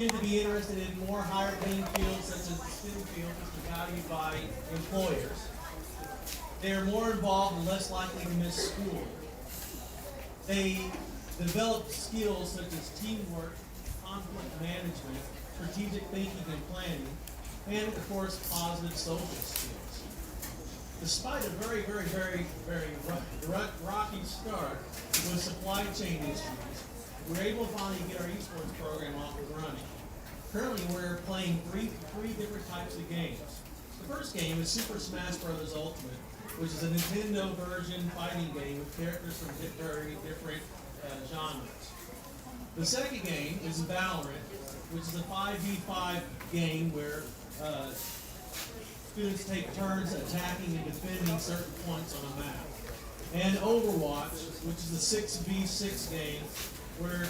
To be interested in more higher paying fields such as the STEM field, which is valued by employers. They are more involved and less likely to miss school. They develop skills such as teamwork, conflict management, strategic thinking and planning, and of course positive social skills. Despite a very rocky start with supply chain issues, we were able to finally get our esports program off and running. Currently, we're playing three different types of games. The first game is Super Smash Bros. Ultimate, which is a Nintendo version fighting game with characters from very different genres. The second game is Valorant, which is a 5v5 game where students take turns attacking and defending certain points on a map. And Overwatch, which is a 6v6 game where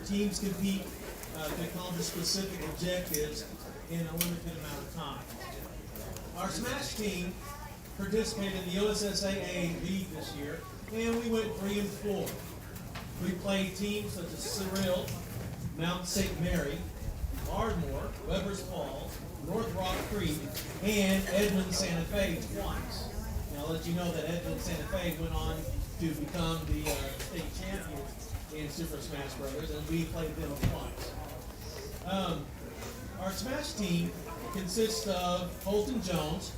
teams compete to accomplish specific objectives in a limited amount of time. Our Smash team participated in the OSSAA League this year, and we went 3-4. We played teams such as Cyril, Mount St. Mary, Ardmore, Weber's Falls, North Rock Creek, and Edmond Santa Fe twice. And I'll let you know that Edmond Santa Fe went on to become the state champions in Super Smash Brothers, and we played them twice. Our Smash team consists of Holton Jones,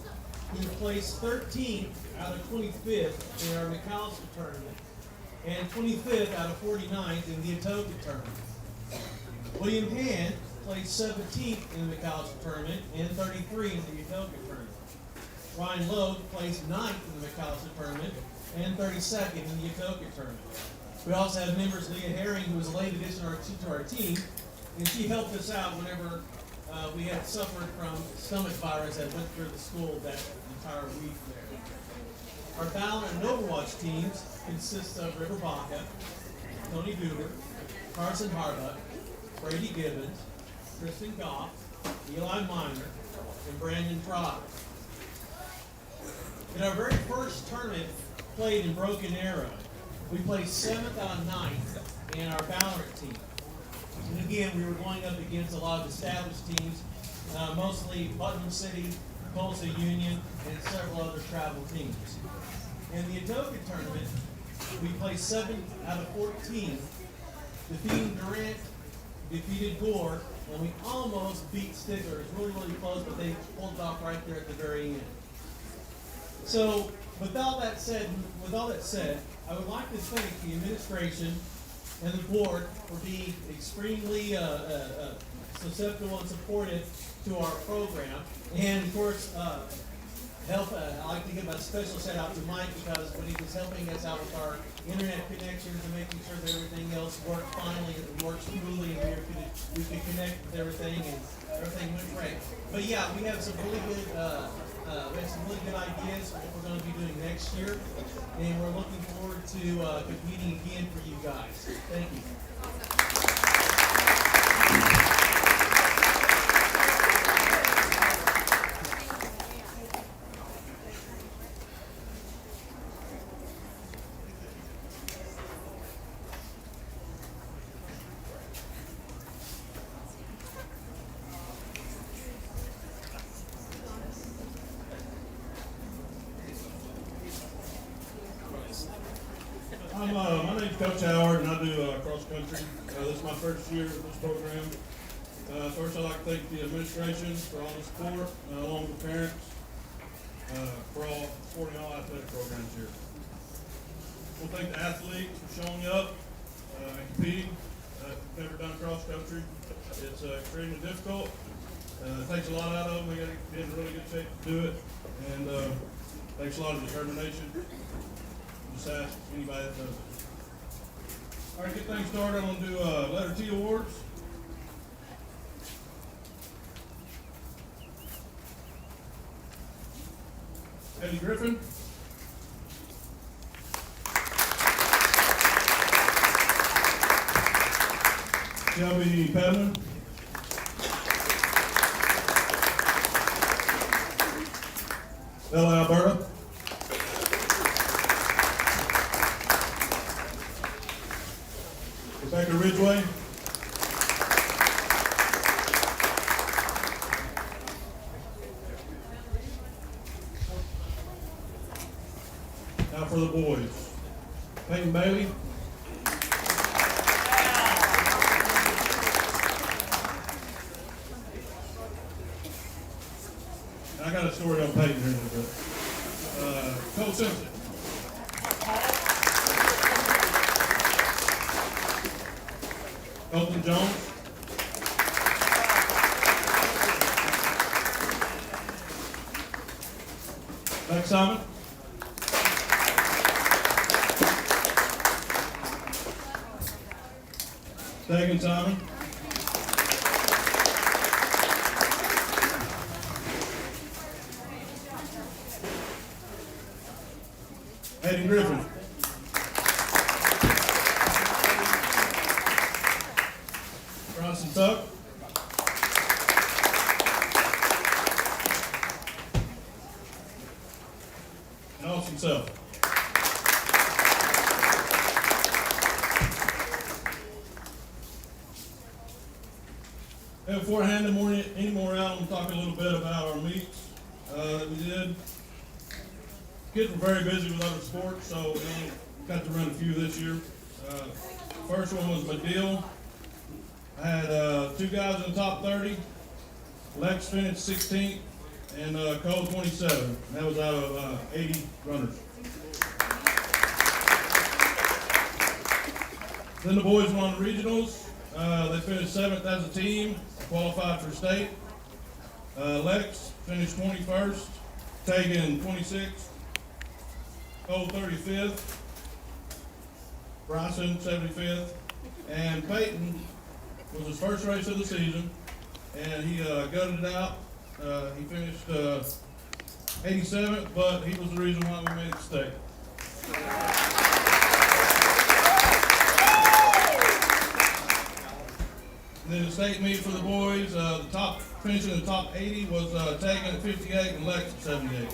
who placed 13th out of 25th in our McAllister tournament, and 25th out of 49th in the Atoka tournament. William Hand placed 17th in the McAllister tournament and 33 in the Atoka tournament. Ryan Lowe placed 9th in the McAllister tournament and 32nd in the Atoka tournament. We also have members Leah Herring, who was a late addition to our team, and she helped us out whenever we had suffered from stomach virus that went through the school that entire week there. Our Valorant and Overwatch teams consist of River Baca, Tony Duber, Carson Harbuck, Brady Gibbons, Tristan Goff, Eli Miner, and Brandon Fry. In our very first tournament played in Broken Arrow, we placed 7th out of 9th in our Valorant team. And again, we were going up against a lot of established teams, mostly Putnam City, Tulsa Union, and several other travel teams. In the Atoka tournament, we placed 7th out of 14, defeating Durant, defeated Gore, and we almost beat Stigler. It was really close, but they pulled it off right there at the very end. So, with all that said, I would like to thank the administration and the board for being extremely susceptible and supportive to our program. And of course, I'd like to give a special shout out to Mike, because when he was helping us out with our internet connections and making sure that everything else worked finally and worked smoothly, and we could connect with everything, and everything went great. But yeah, we have some really good ideas for what we're going to be doing next year, and we're looking forward to competing again for you guys. Thank you. My name's Coach Howard, and I do cross country. This is my first year with this program. First, I'd like to thank the administration for all the support, along with the parents, for all supporting all athletic programs here. We'll thank the athletes for showing up and competing. If you've never done cross country, it's extremely difficult. It takes a lot out of them. They got to be in really good shape to do it, and takes a lot of determination. Just ask anybody that does it. All right, get things started. I'm going to do letter T awards. Eddie Griffin. Shelby Padman. Bella Alberta. Rebecca Ridgway. for the boys. Peyton Bailey. I got a story on Peyton here in a little bit. Cole Simpson. Colton Jones. Lex Simon. Dagan Simon. Hayden Griffin. Bronson Tuck. And Austin himself. And before I hand any more out, I'm going to talk a little bit about our meets that we did. Kids were very busy with other sports, so we only got to run a few this year. First one was Medill. I had 2 guys in the top 30. Lex finished 16th, and Cole 27. That was out of 80 runners. Then the boys won the regionals. They finished 7th as a team, qualified for state. Lex finished 21st, Tegan 26th, Cole 35th, Bryson 75th, and Peyton was his first race of the season, and he gutted it out. He finished 87th, but he was the reason why we made it state. And then the state meet for the boys, the top finishing in the top 80 was Tegan at 58 and Lex at 78.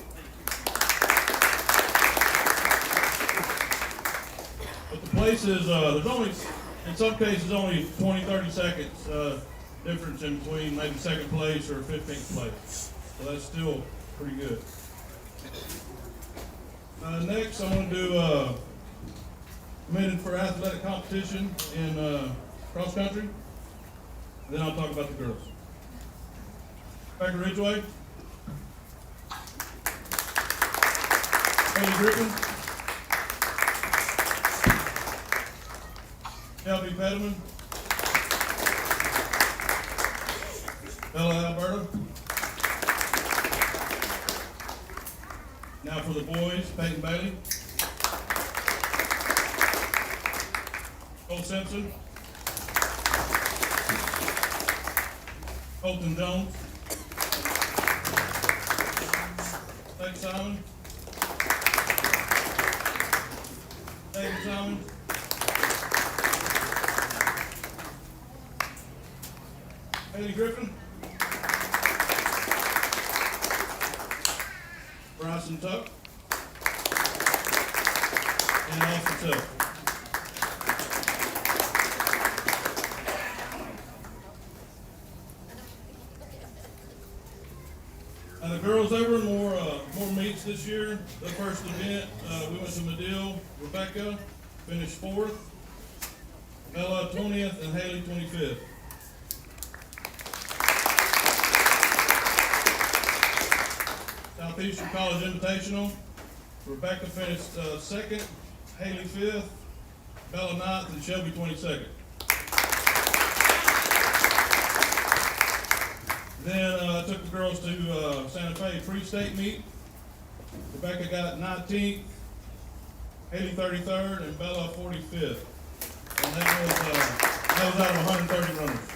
But the places, there's only, in some cases, only 20, 30 seconds difference in between maybe second place or 15th place. So that's still pretty good. Next, I'm going to do committed for athletic competition in cross country. Then I'll talk about the girls. Rebecca Ridgway. Haley Griffin. Shelby Pettman. Bella Alberta. Now for the boys, Peyton Bailey. Cole Simpson. Colton Jones. Lex Simon. David Simon. Haley Griffin. Bryson Tuck. And Austin Tuck. The girls, there were more meets this year. The first event, we went to Medill. Rebecca finished 4th, Bella 20th, and Haley 25th. Southeastern College Invitational, Rebecca finished 2nd, Haley 5th, Bella 9th, and Shelby 22nd. Then I took the girls to Santa Fe pre-state meet. Rebecca got 19th, Haley 33rd, and Bella 45th. And that was out of 130 runners.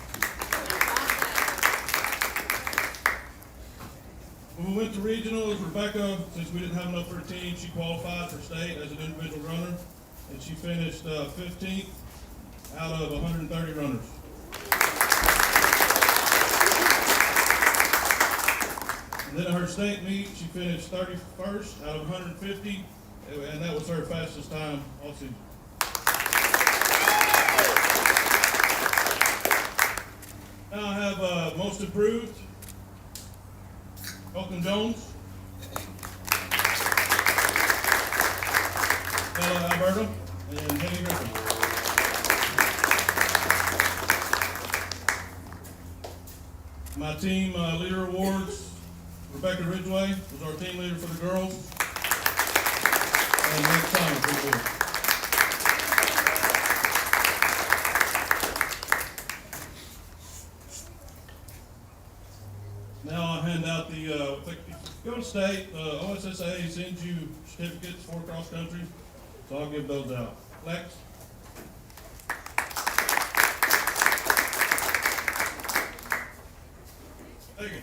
When we went to regionals, Rebecca, since we didn't have enough for a team, she qualified for state as an individual runner, and she finished 15th out of 130 runners. And then at her state meet, she finished 31st out of 150, and that was her fastest time all season. Now I have most improved, Colton Jones. Ella Alberta, and Haley Griffin. My team leader awards, Rebecca Ridgway was our team leader for the girls. And Nick Thomas for the boys. Now I'll hand out the, if you go to state, OSSA sends you certificates for cross country, so I'll give those out. Lex? Thank you.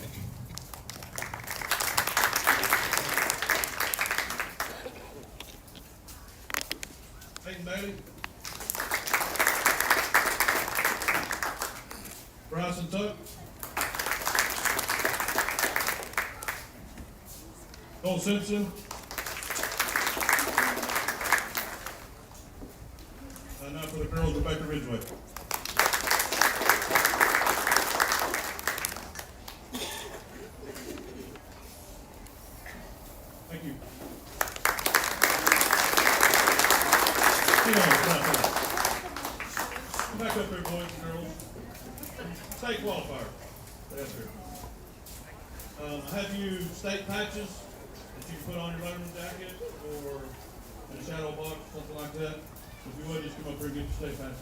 Peyton Bailey? Bryson Tuck? Cole Simpson? And now for the girls, Rebecca Ridgway. Thank you. Come back up here, boys and girls. State qualifier. That's good. I have you state patches that you can put on your letterman jacket or in a shadow box, something like that. If you would, just come up here and get your state patches.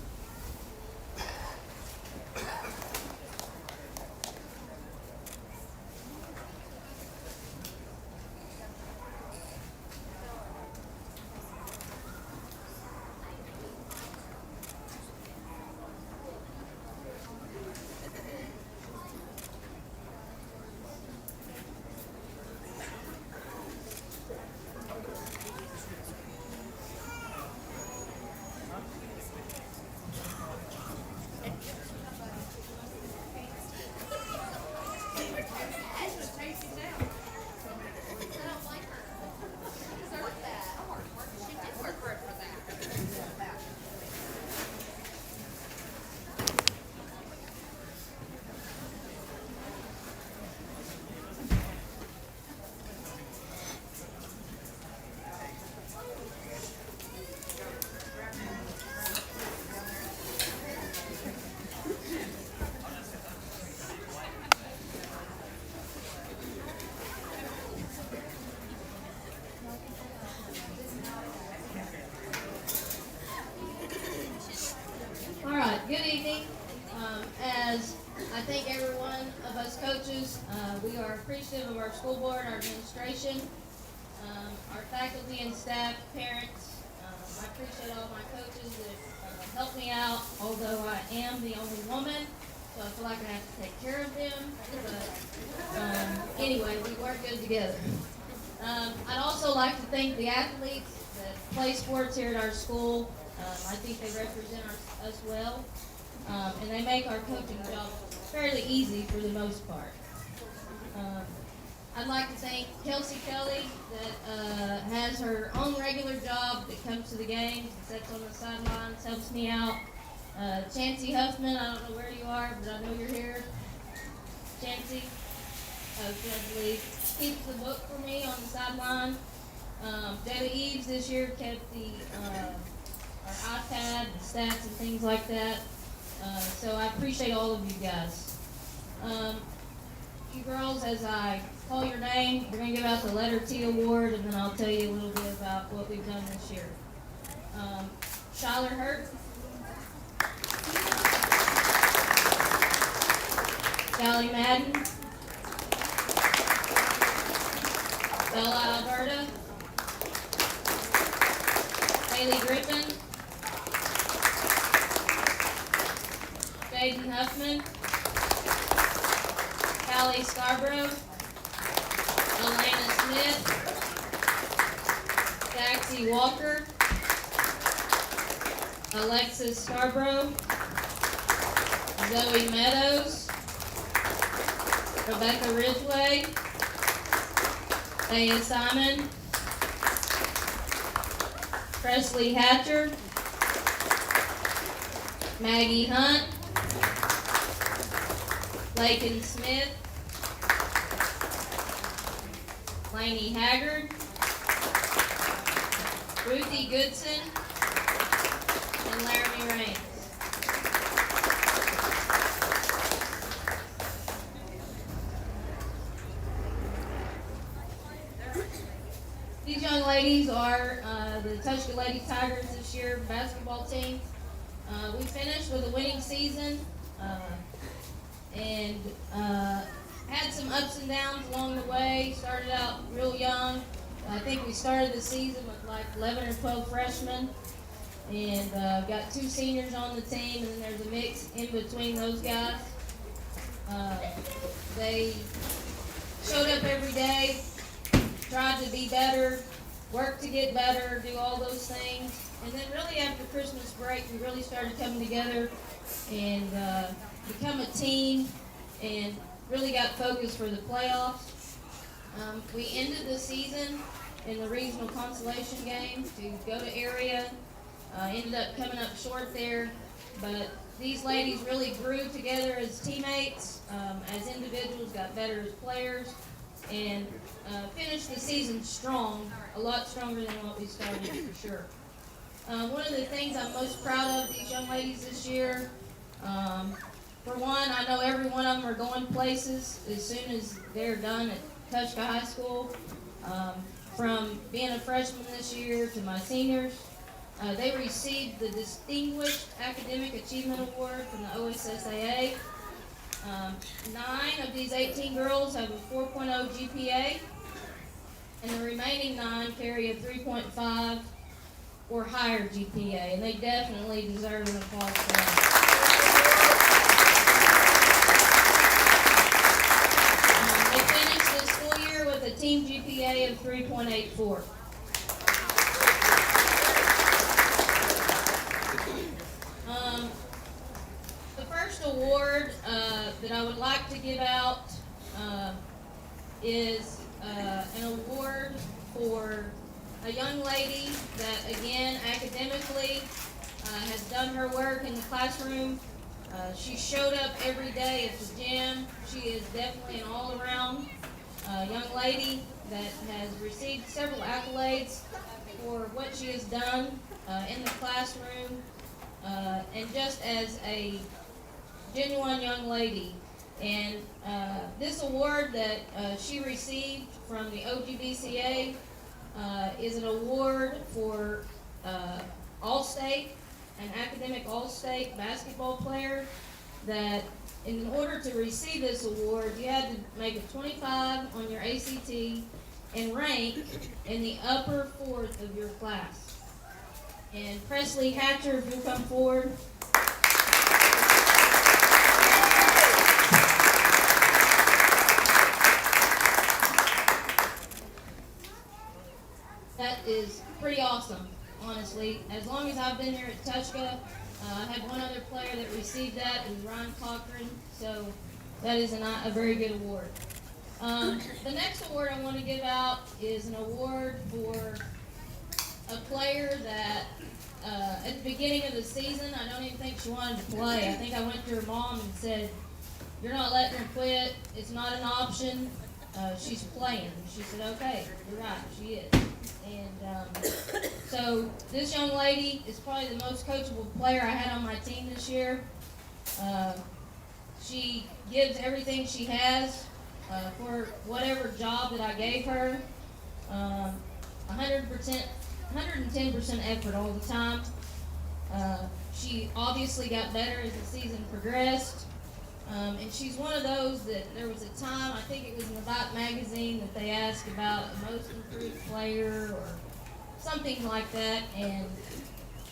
Good evening. As I think every one of us coaches, we are appreciative of our school board, our administration, our faculty and staff, parents. I appreciate all my coaches that help me out, although I am the only woman, so I feel like I have to take care of them. But anyway, we work good together. I'd also like to thank the athletes that play sports here at our school. I think they represent us well, and they make our coaching job fairly easy for the most part. I'd like to thank Kelsey Kelly that has her own regular job that comes to the games and sits on the sidelines, helps me out. Chancey Huffman, I don't know where you are, but I know you're here. Chancey, keeps the book for me on the sideline. Debbie Eves this year kept our iPad and stats and things like that. So I appreciate all of you guys. You girls, as I call your name, we're going to give out the Letter T Award, and then I'll tell you a little bit about what we've done this year. Shyler Hurt. Sally Madden. Bella Alberta. Haley Griffin. Jaden Huffman. Callie Scarborough. Elena Smith. Daxie Walker. Alexis Scarborough. Zoe Meadows. Rebecca Ridgway. Thea Simon. Presley Hatcher. Maggie Hunt. Lakin Smith. Lainey Haggard. Ruthie Goodson, and Laramie Raines. These young ladies are the Tushka Lady Tigers this year basketball team. We finished with a winning season and had some ups and downs along the way. Started out real young. I think we started the season with like 11 or 12 freshmen and got 2 seniors on the team, and then there's a mix in between those guys. They showed up every day, tried to be better, work to get better, do all those things. And then really after Christmas break, we really started coming together and become a team and really got focused for the playoffs. We ended the season in the regional consolation game to go to area. Ended up coming up short there, but these ladies really grew together as teammates, as individuals, got better as players, and finished the season strong, a lot stronger than what we started for sure. One of the things I'm most proud of these young ladies this year, for one, I know every one of them are going places as soon as they're done at Tushka High School. From being a freshman this year to my seniors, they received the Distinguished Academic Achievement Award from the OSSAA. 9 of these 18 girls have a 4.0 GPA, and the remaining 9 carry a 3.5 or higher GPA, and they definitely deserve an applause for that. They finished this school year with a team GPA of 3.84. The first award that I would like to give out is an award for a young lady that, again, academically has done her work in the classroom. She showed up every day at the gym. She is definitely an all-around young lady that has received several accolades for what she has done in the classroom and just as a genuine young lady. And this award that she received from the OGBCA is an award for All-State, an academic All-State basketball player that in order to receive this award, you had to make a 25 on your ACT and rank in the upper 4th of your class. And Presley Hatcher, if you'll come forward. That is pretty awesome, honestly. As long as I've been here at Tushka, I had one other player that received that, and Ryan Cochran, so that is a very good award. The next award I want to give out is an award for a player that at the beginning of the season, I don't even think she wanted to play. I think I went to her mom and said, "You're not letting her quit. It's not an option. She's playing." She said, "Okay, you're right, she is." And so this young lady is probably the most coachable player I had on my team this year. She gives everything she has for whatever job that I gave her. 100%, 110% effort all the time. She obviously got better as the season progressed. And she's one of those that there was a time, I think it was in the Vibe magazine, that they asked about a most improved player or something like that. And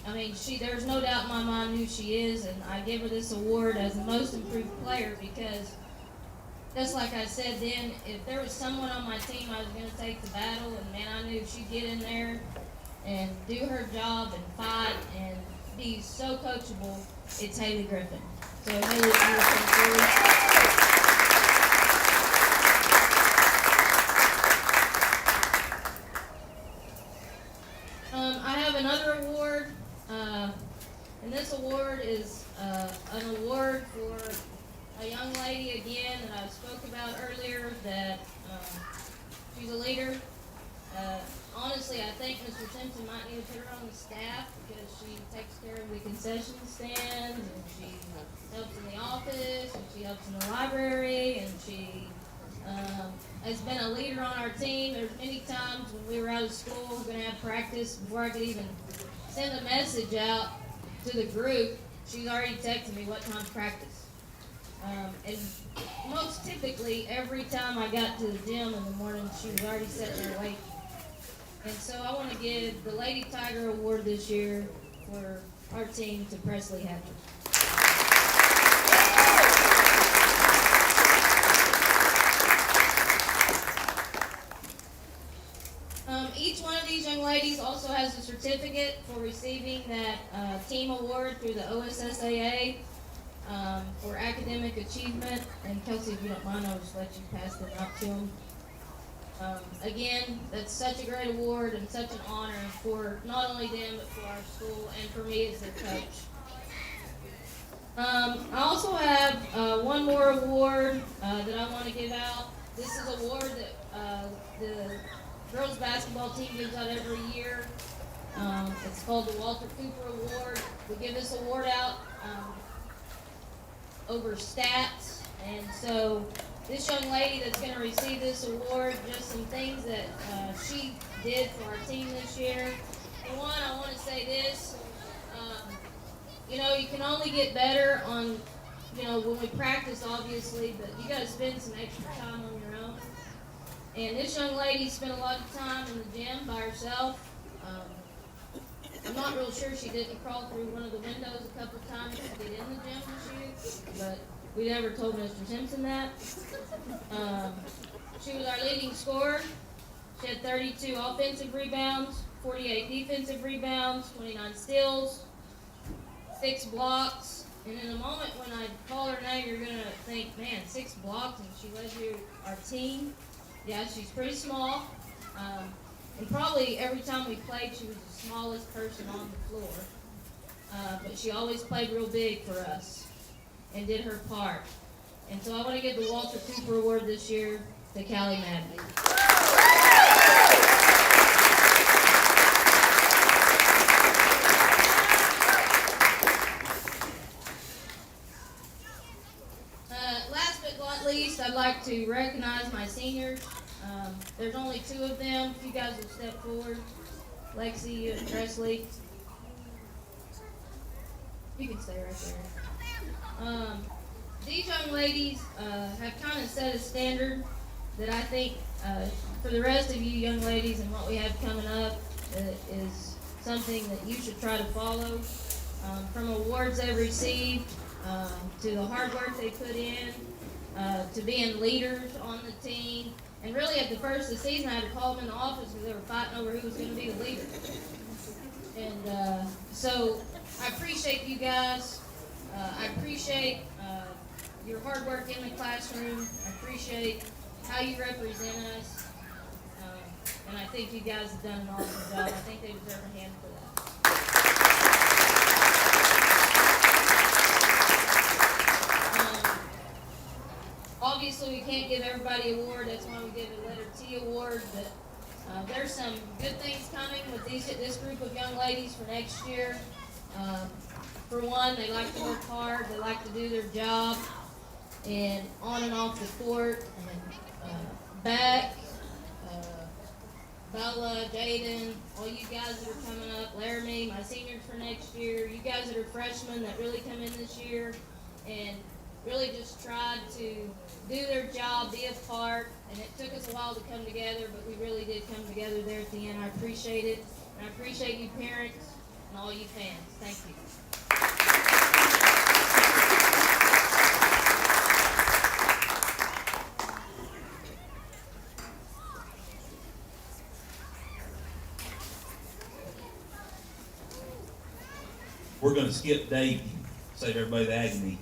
I mean, there's no doubt in my mind who she is, and I give her this award as the most improved player because, just like I said then, if there was someone on my team I was going to take to battle, and man, I knew she'd get in there and do her job and fight and be so coachable, it's Haley Griffin. So Haley, you will come forward. I have another award, and this award is an award for a young lady, again, that I spoke about earlier, that she's a leader. honestly, I think Mr. Simpson might need to put her on the staff because she takes care of the concession stands, and she helps in the office, and she helps in the library, and she has been a leader on our team. There's many times when we were out of school, we were going to have practice, before I could even send a message out to the group, she's already texted me what time's practice. And most typically, every time I got to the gym in the morning, she was already sitting there waiting. And so I want to give the Lady Tiger Award this year for our team to Presley Hatcher. Each one of these young ladies also has a certificate for receiving that team award through the OSSAA for academic achievement. And Kelsey, if you don't mind, I'll just let you pass them out to them. Again, that's such a great award and such an honor for not only them, but for our school and for me as their coach. I also have one more award that I want to give out. This is an award that the girls basketball team gives out every year. It's called the Walter Cooper Award. We give this award out over stats, and so this young lady that's going to receive this award, just some things that she did for our team this year. For one, I want to say this, you can only get better on, when we practice, obviously, but you got to spend some extra time on your own. And this young lady spent a lot of time in the gym by herself. I'm not real sure she didn't crawl through one of the windows a couple times to get in the gym this year, but we never told Mr. Simpson that. She was our leading scorer. She had 32 offensive rebounds, 48 defensive rebounds, 29 steals, 6 blocks. And in a moment when I call her name, you're going to think, man, 6 blocks, and she led our team. Yeah, she's pretty small. And probably every time we played, she was the smallest person on the floor. But she always played real big for us and did her part. And so I want to give the Walter Cooper Award this year to Callie Madley. Last but not least, I'd like to recognize my seniors. There's only 2 of them. If you guys will step forward. Lexi and Presley. You can stay right there. These young ladies have kind of set a standard that I think for the rest of you young ladies and what we have coming up is something that you should try to follow. From awards they've received, to the hard work they put in, to being leaders on the team. And really at the first of the season I had to call them in the office because they were fighting over who was going to be the leader. And so I appreciate you guys. I appreciate your hard work in the classroom. I appreciate how you represent us. And I think you guys have done an awesome job. I think they deserve a hand for that. Obviously, we can't give everybody an award. That's why we give a letter T award. But there's some good things coming with this group of young ladies for next year. For one, they like to work hard. They like to do their job, and on and off the court. And Beck, Bella, Jaden, all you guys that are coming up, Laramie, my seniors for next year. You guys that are freshmen that really come in this year and really just tried to do their job, be a part, and it took us a while to come together, but we really did come together there at the end. I appreciate it, and I appreciate you parents and all you fans. Thank you. We're going to skip Dave, save everybody the agony.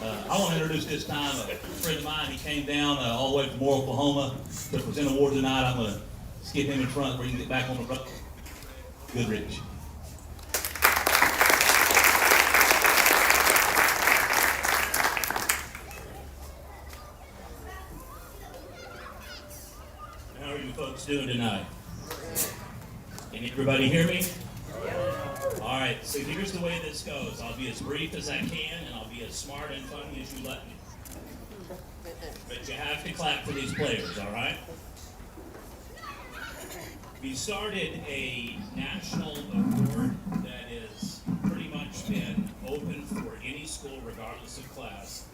I want to introduce this time a friend of mine. He came down all the way from Moore, Oklahoma to present an award tonight. I'm going to skip him in front where he can get back on the road. Goodrich. How are you folks doing tonight? Can everybody hear me? All right, so here's the way this goes. I'll be as brief as I can, and I'll be as smart and funny as you let me. But you have to clap for these players, all right? We started a national award that has pretty much been open for any school, regardless of class,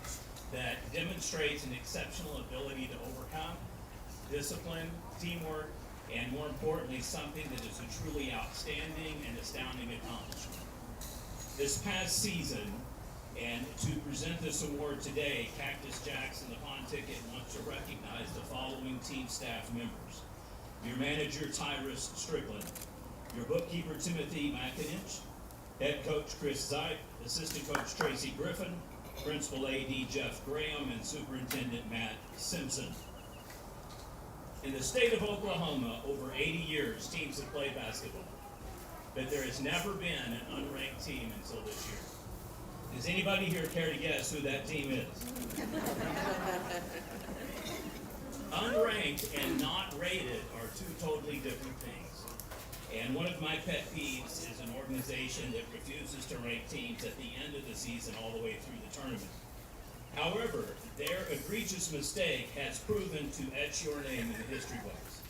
that demonstrates an exceptional ability to overcome discipline, teamwork, and more importantly, something that is a truly outstanding and astounding accomplishment. This past season, and to present this award today, Cactus Jackson, the Pawn Ticket, wants to recognize the following team staff members. Your manager, Tyrus Strickland. Your bookkeeper, Timothy McInich. Head coach, Chris Zeit. Assistant coach, Tracy Griffin. Principal AD, Jeff Graham. And Superintendent, Matt Simpson. In the state of Oklahoma, over 80 years, teams have played basketball. But there has never been an unranked team until this year. Does anybody here care to guess who that team is? Unranked and not rated are two totally different things. And one of my pet peeves is an organization that refuses to rank teams at the end of the season all the way through the tournament. However, their egregious mistake has proven to etch your name in the history books.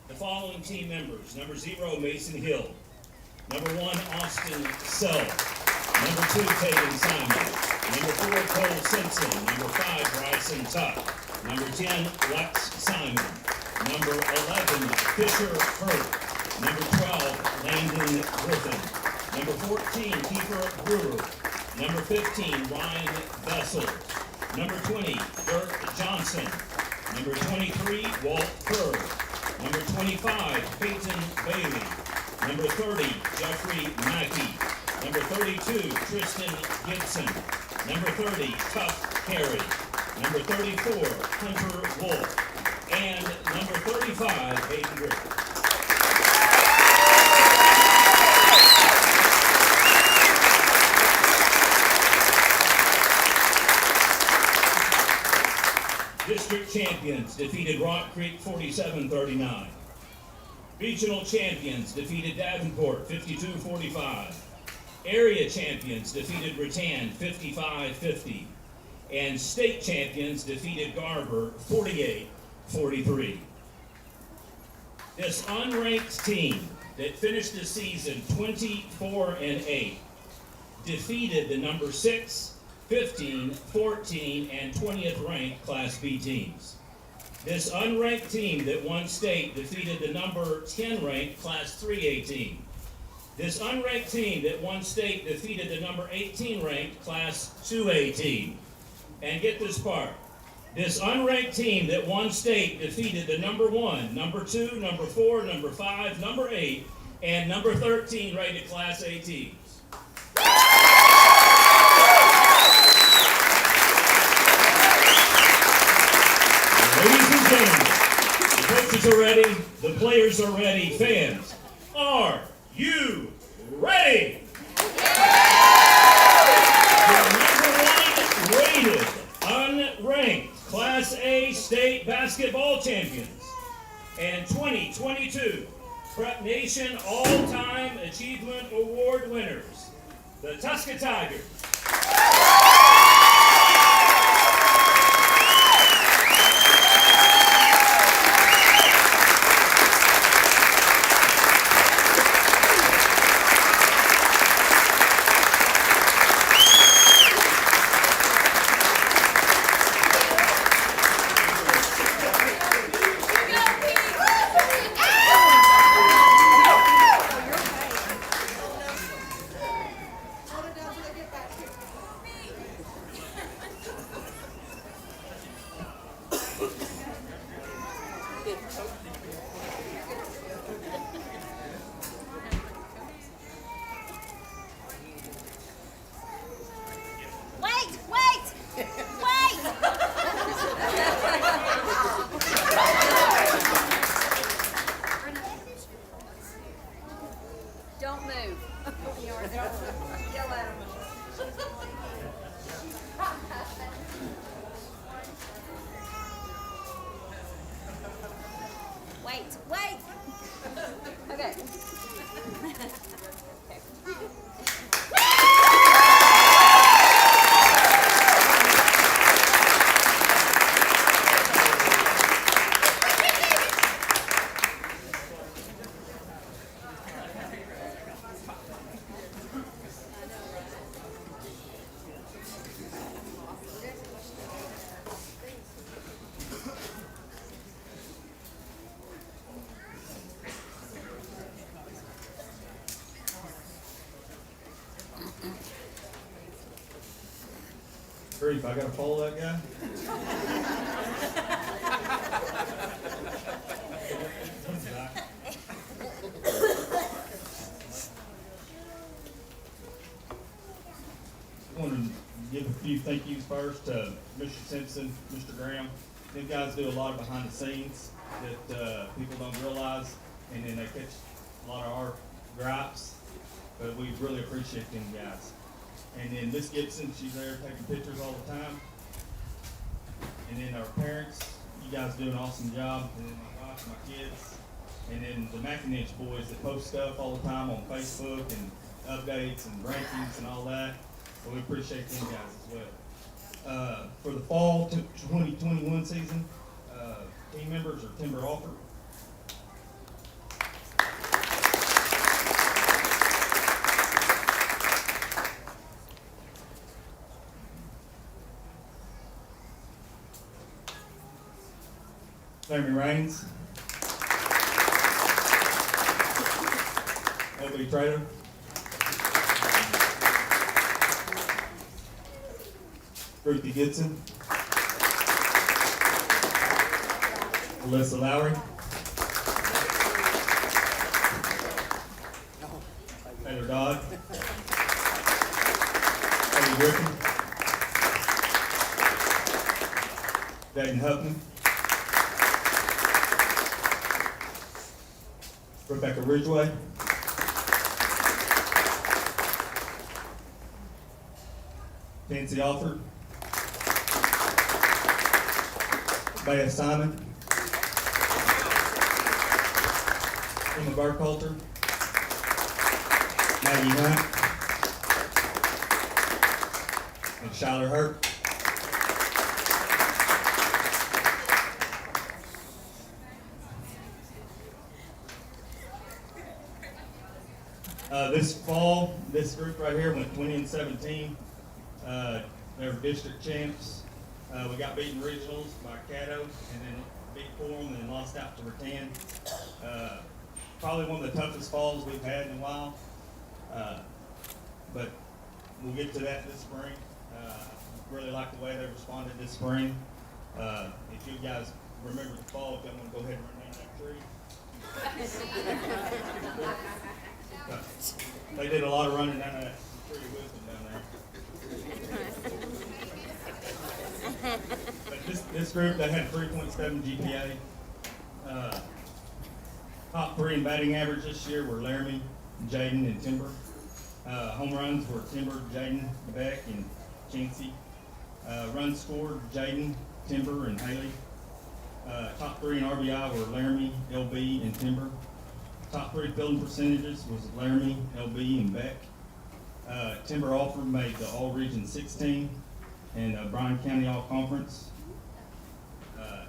The following team members: number 0, Mason Hill. Number 1, Austin Sell. Number 2, Peyton Simon. Number 4, Cole Simpson. Number 5, Bryson Tuck. Number 10, Lex Simon. Number 11, Fisher Hurt. Number 12, Landon Griffin. Number 14, Kiefer Brewer. Number 15, Ryan Vessel. Number 20, Dirk Johnson. Number 23, Walt Kerr. Number 25, Peyton Bailey. Number 30, Jeffrey Mackey. Number 32, Tristan Gibson. Number 30, Tuck Carey. Number 34, Hunter Wolf. And number 35, Hayden Griffin. District champions defeated Rock Creek 47-39. Regional champions defeated Davenport 52-45. Area champions defeated Rattan 55-50. And state champions defeated Garber 48-43. This unranked team that finished the season 24-8 defeated the number 6, 15, 14, and 20th ranked Class B teams. This unranked team that won state defeated the number 10 ranked Class 3A team. This unranked team that won state defeated the number 18 ranked Class 2A team. And get this part. This unranked team that won state defeated the number 1, number 2, number 4, number 5, number 8, and number 13 rated Class A teams. Ladies and gentlemen, the coaches are ready, the players are ready, fans, are you ready? The number 1 rated, unranked Class A state basketball champions and 2022 Prep Nation All-Time Achievement Award winners, the Tushka Tigers. Hold it down till they get back here. grief, I gotta follow that guy? I want to give a few thank yous first to Mr. Simpson, Mr. Graham. Them guys do a lot of behind the scenes that people don't realize, and then they catch a lot of our gripes, but we really appreciate them guys. And then Miss Gibson, she's there taking pictures all the time. And then our parents, you guys do an awesome job. And then my wife, my kids. And then the Macinich boys that post stuff all the time on Facebook and updates and rankings and all that. So we appreciate them guys as well. For the fall 2021 season, team members are Timber Offer. Larry Raines. LB Trader. Ruthie Gibson. Alyssa Lowry. Taylor Dodd. Eddie Griffin. Dayton Huffman. Rebecca Ridgway. Nancy Alford. Bea Simon. Emma Burkhalter. Maggie Hunt. And Shyler Hurt. This fall, this group right here went 20-17. They were district champs. We got beaten regionals by Caddo, and then beat Forum, and then lost out to Rattan. Probably one of the toughest falls we've had in a while, but we'll get to that this spring. Really like the way they responded this spring. If you guys remember the fall, if you want to go ahead and run down that tree. They did a lot of running down that tree of wisdom down there. But this group, they had 3.7 GPA. Top three in batting average this year were Laramie, Jaden, and Timber. Home runs were Timber, Jaden, Beck, and Chansey. Runs scored, Jaden, Timber, and Haley. Top three in RBI were Laramie, LB, and Timber. Top three fielding percentages was Laramie, LB, and Beck. Timber Offer made the All-Region 16 and Bryan County All-Conference.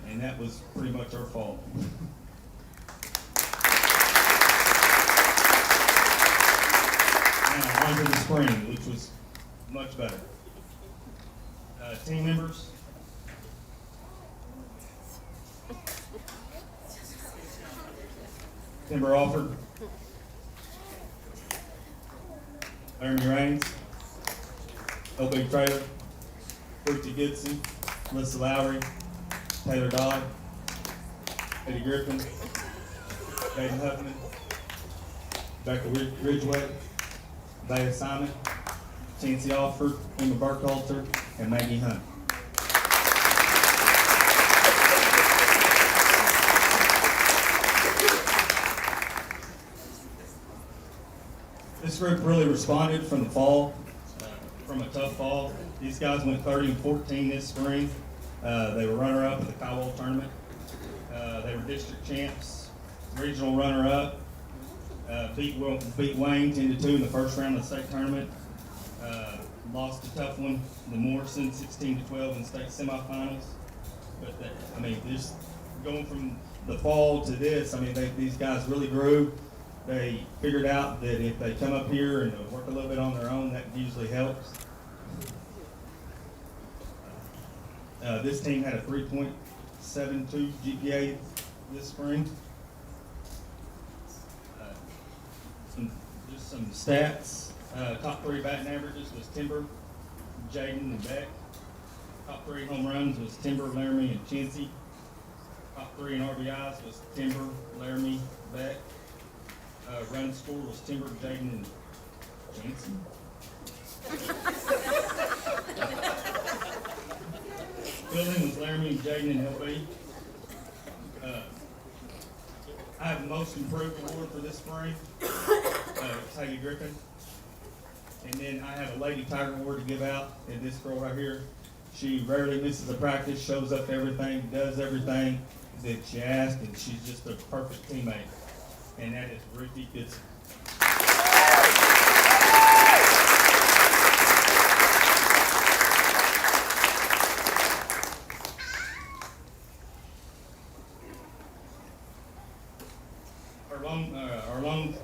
And that was pretty much our fault. Now, on to the spring, which was much better. Team members. Timber Offer. Laramie Raines. LB Trader. Ruthie Gibson. Alyssa Lowry. Taylor Dodd. Eddie Griffin. Dayton Huffman. Rebecca Ridgway. Bea Simon. Chansey Alford. Emma Burkhalter. And Maggie Hunt. This group really responded from the fall, from a tough fall. These guys went 30-14 this spring. They were runner-up at the Cowboy tournament. They were district champs, regional runner-up. Beat Wayne 10-2 in the first round of the state tournament. Lost a tough one, the Morrison 16-12 in state semifinals. But just going from the fall to this, these guys really grew. They figured out that if they come up here and work a little bit on their own, that usually helps. This team had a 3.72 GPA this spring. Some stats. Top three batting averages was Timber, Jaden, and Beck. Top 3 in home runs was Timber, Laramie, and Chincy. Top 3 in RBIs was Timber, Laramie, Beck. Run score was Timber, Jaden, and Chincy. Fielding was Laramie, Jaden, and LB. I have a most improved award for this spring. Taggy Griffin. And then I have a Lady Tiger award to give out, and this girl right here, she rarely misses a practice, shows up to everything, does everything that she asks, and she's just a perfect teammate. And that is Ruthie Goodson.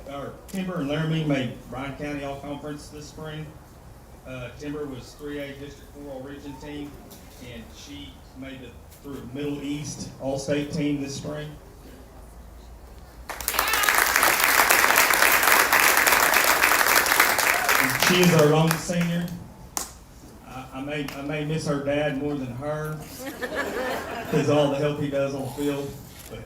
Our Timber and Laramie made Bryan County All-Conference this spring. Timber was 3A District 4 All-Region team, and she made it through Middle East All-State team this spring. And she is our longest senior. I may miss her dad more than her because all the help he does on the field. But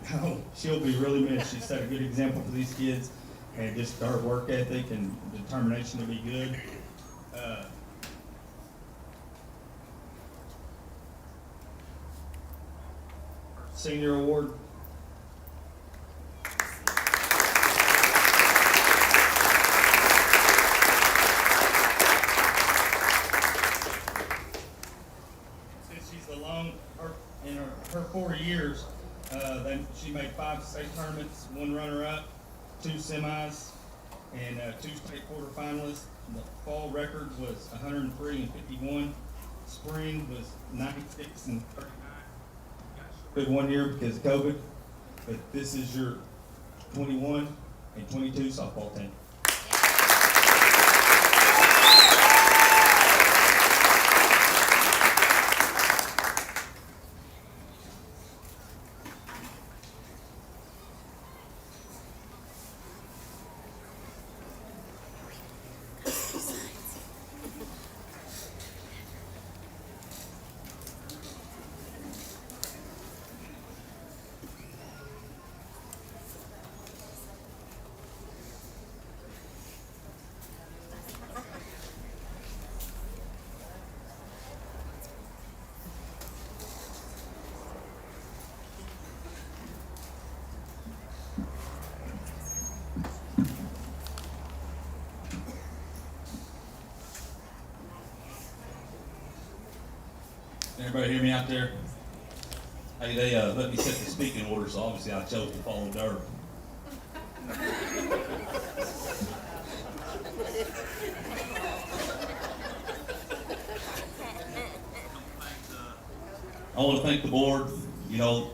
she'll be really missed. She set a good example for these kids, and just her work ethic and determination to be good. Senior award. Since she's in her 4 years. She made 5 state tournaments, 1 runner-up, 2 semis, and 2 state quarterfinalists. The fall record was 103 and 51. Spring was 96 and 39. Good 1 year because of COVID, but this is your 21 and 22 softball team. Everybody hear me out there? Hey, they let me set the speaking order, so obviously I chose to follow Durham. I want to thank the board. You know,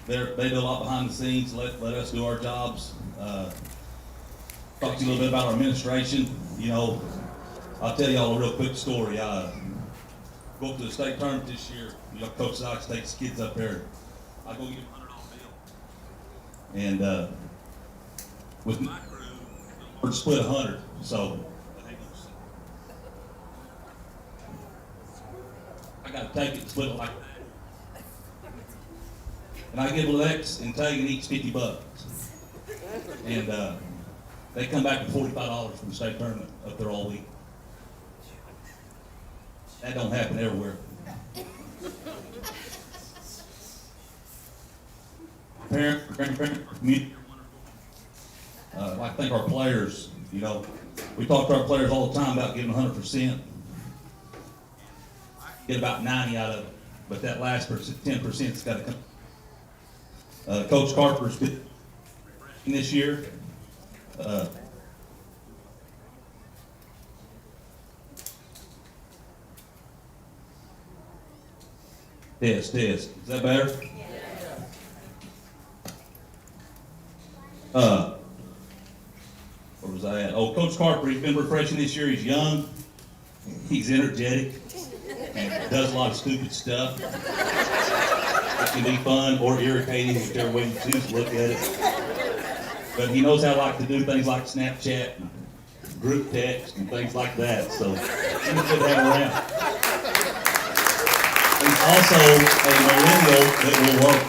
they do a lot behind the scenes. Let us do our jobs. Talk to you a little bit about our administration. You know, I'll tell y'all a real quick story. Go up to the state tournament this year. You know, Coach Sox takes kids up there. I go get a $100 bill. And with my crew, we're split 100. So I got to take it and split it like that. And I give Lex and Tegan each $50. And they come back with $45 from the state tournament up there all week. That don't happen everywhere. Parents, grandparents, community are wonderful. I think our players, you know, we talk to our players all the time about giving 100%. Get about 90 out of it, but that last 10%'s got to come. Coach Carter's good this year. Test. Is that better? Where was I at? Oh, Coach Carter, he's been refreshing this year. He's young. He's energetic. And does a lot of stupid stuff. It can be fun or irritating, whichever way you choose to look at it. But he knows how to do things like Snapchat, and group text, and things like that. So he's good to have around. also a millennial that will work.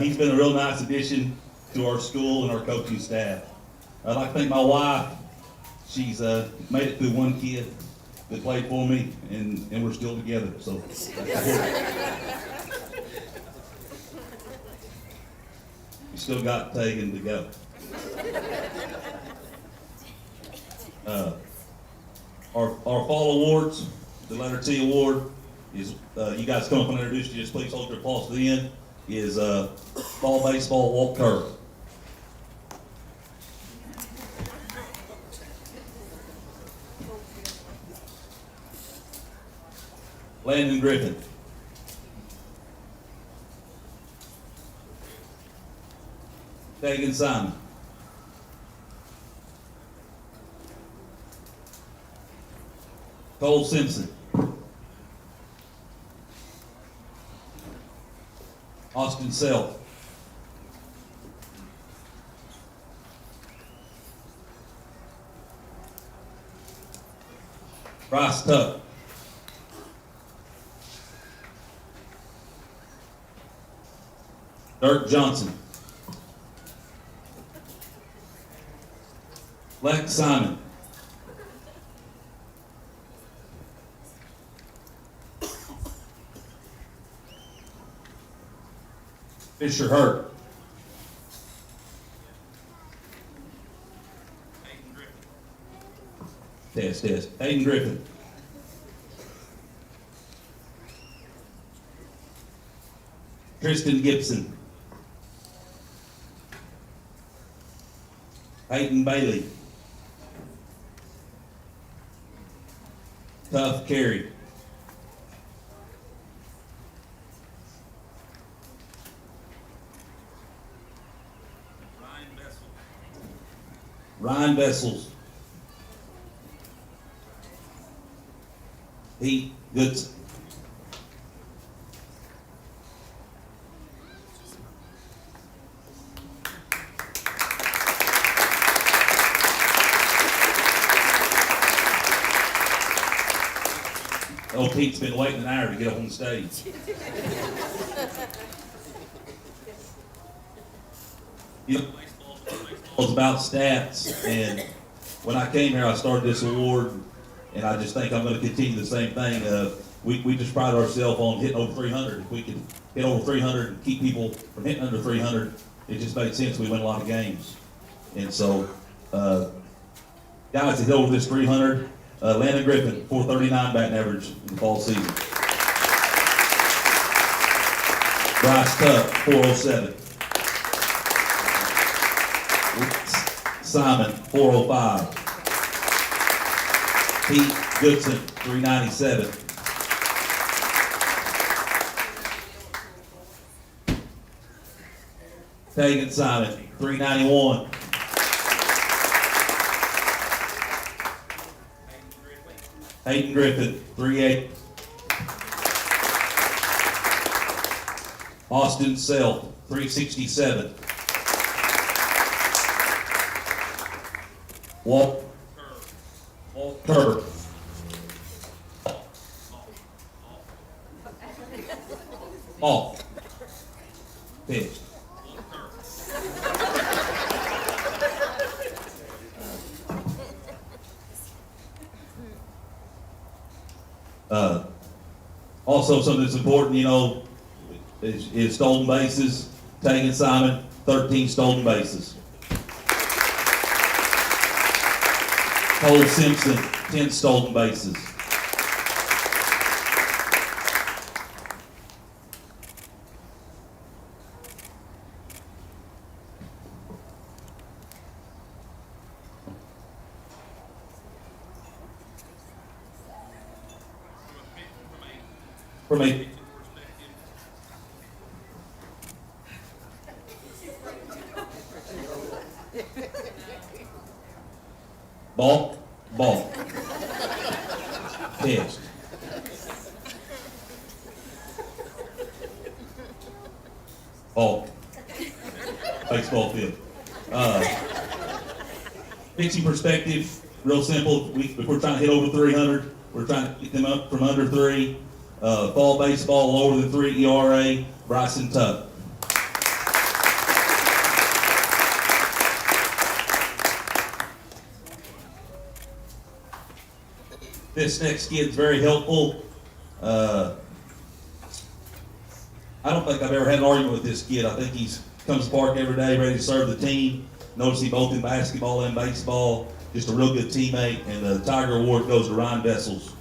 He's been a real nice addition to our school and our coaching staff. I'd like to thank my wife. She's made it through one kid that played for me, and we're still together. So that's important. We still got Tegan to go. Our fall awards, the letter T award is you guys come up and introduce you. Just please hold your applause to the end. Is fall baseball walk curve. Landon Griffin. Tegan Simon. Cole Simpson. Austin Self. Bryce Tuck. Dirk Johnson. Lex Simon. Fisher Hurt. Test. Hayden Griffin. Tristan Gibson. Hayden Bailey. Tough Carey. Ryan Vessels. Pete Goodson. Old Pete's been waiting an hour to get up on the stage. You know, it's about stats, and when I came here, I started this award, and I just think I'm going to continue the same thing. We just pride ourselves on hitting over 300. If we can hit over 300 and keep people from hitting under 300, it just made sense. We win a lot of games. And so, guys that hit over this 300, Landon Griffin, 439 batting average in the fall season. Bryce Tuck, 407. Simon, 405. Pete Goodson, 397. Tegan Simon, 391. Hayden Griffin, 380. Austin Self, 367. Walker. Ball. Pitch. Also, something that's important, you know, is stolen bases. Tegan Simon, 13 stolen bases. Cole Simpson, 10 stolen bases. From a ball, pitched. Ball, baseball field. Pitching perspective, real simple. If we're trying to hit over 300, we're trying to get them up from under 3. Fall baseball, lower than 3 ERA, Bryson Tuck. This next kid's very helpful. I don't think I've ever had an argument with this kid. I think he's comes to park every day, ready to serve the team. Notice he both in basketball and baseball. Just a real good teammate. And the Tiger Award goes to Ryan Vessels.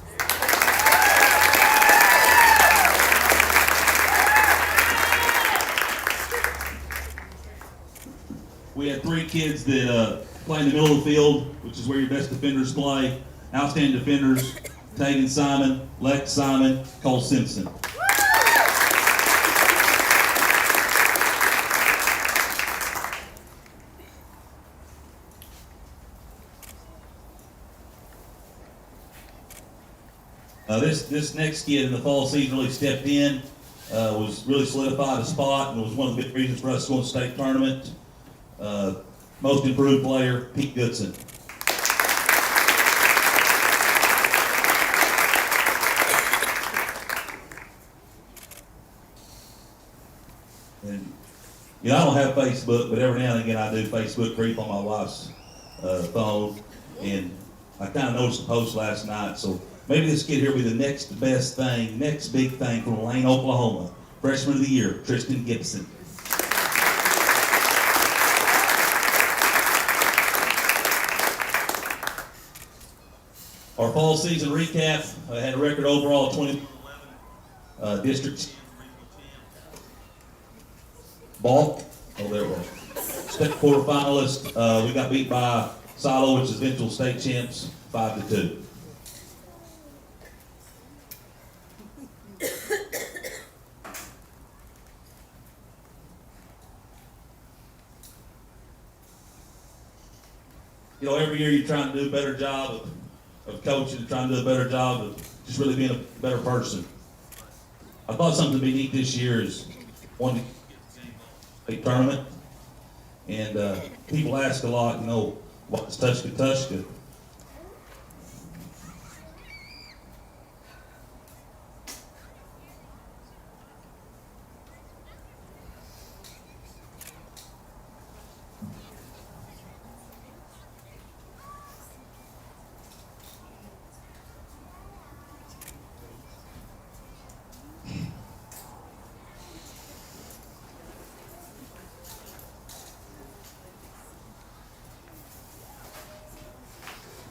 We had 3 kids that play in the middle of the field, which is where your best defenders play. Outstanding defenders: Tegan Simon, Lex Simon, Cole Simpson. This next kid in the fall season really stepped in, was really solidified a spot, and was one of the big reasons for us going to state tournament. Most improved player, Pete Goodson. And I don't have Facebook, but every now and again I do Facebook creep on my wife's phone, and I kind of noticed a post last night, so maybe this kid here will be the next best thing, next big thing from Lane, Oklahoma. Freshman of the year, Tristan Gibson. Our fall season recap, I had a record overall of 2011. Districts. Ball. Oh, there it was. State quarterfinalist. We got beat by Silo, which is eventual state champs, 5-2. Every year you're trying to do a better job of coaching, and trying to do a better job of just really being a better person. I thought something to be neat this year is one a tournament, and people ask a lot, what's Tushka?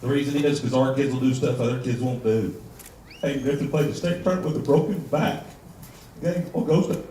The reason is because our kids will do stuff other kids won't do. Hey, Griffin played the state tournament with a broken back. Game goes to.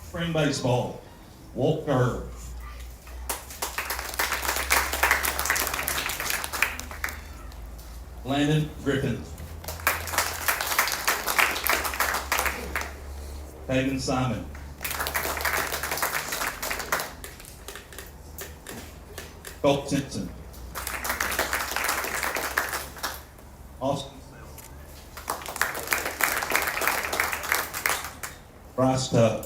Spring baseball, Walker. Landon Griffin. Hagen Simon. Colt Simpson. Austin. Bryce Tuck.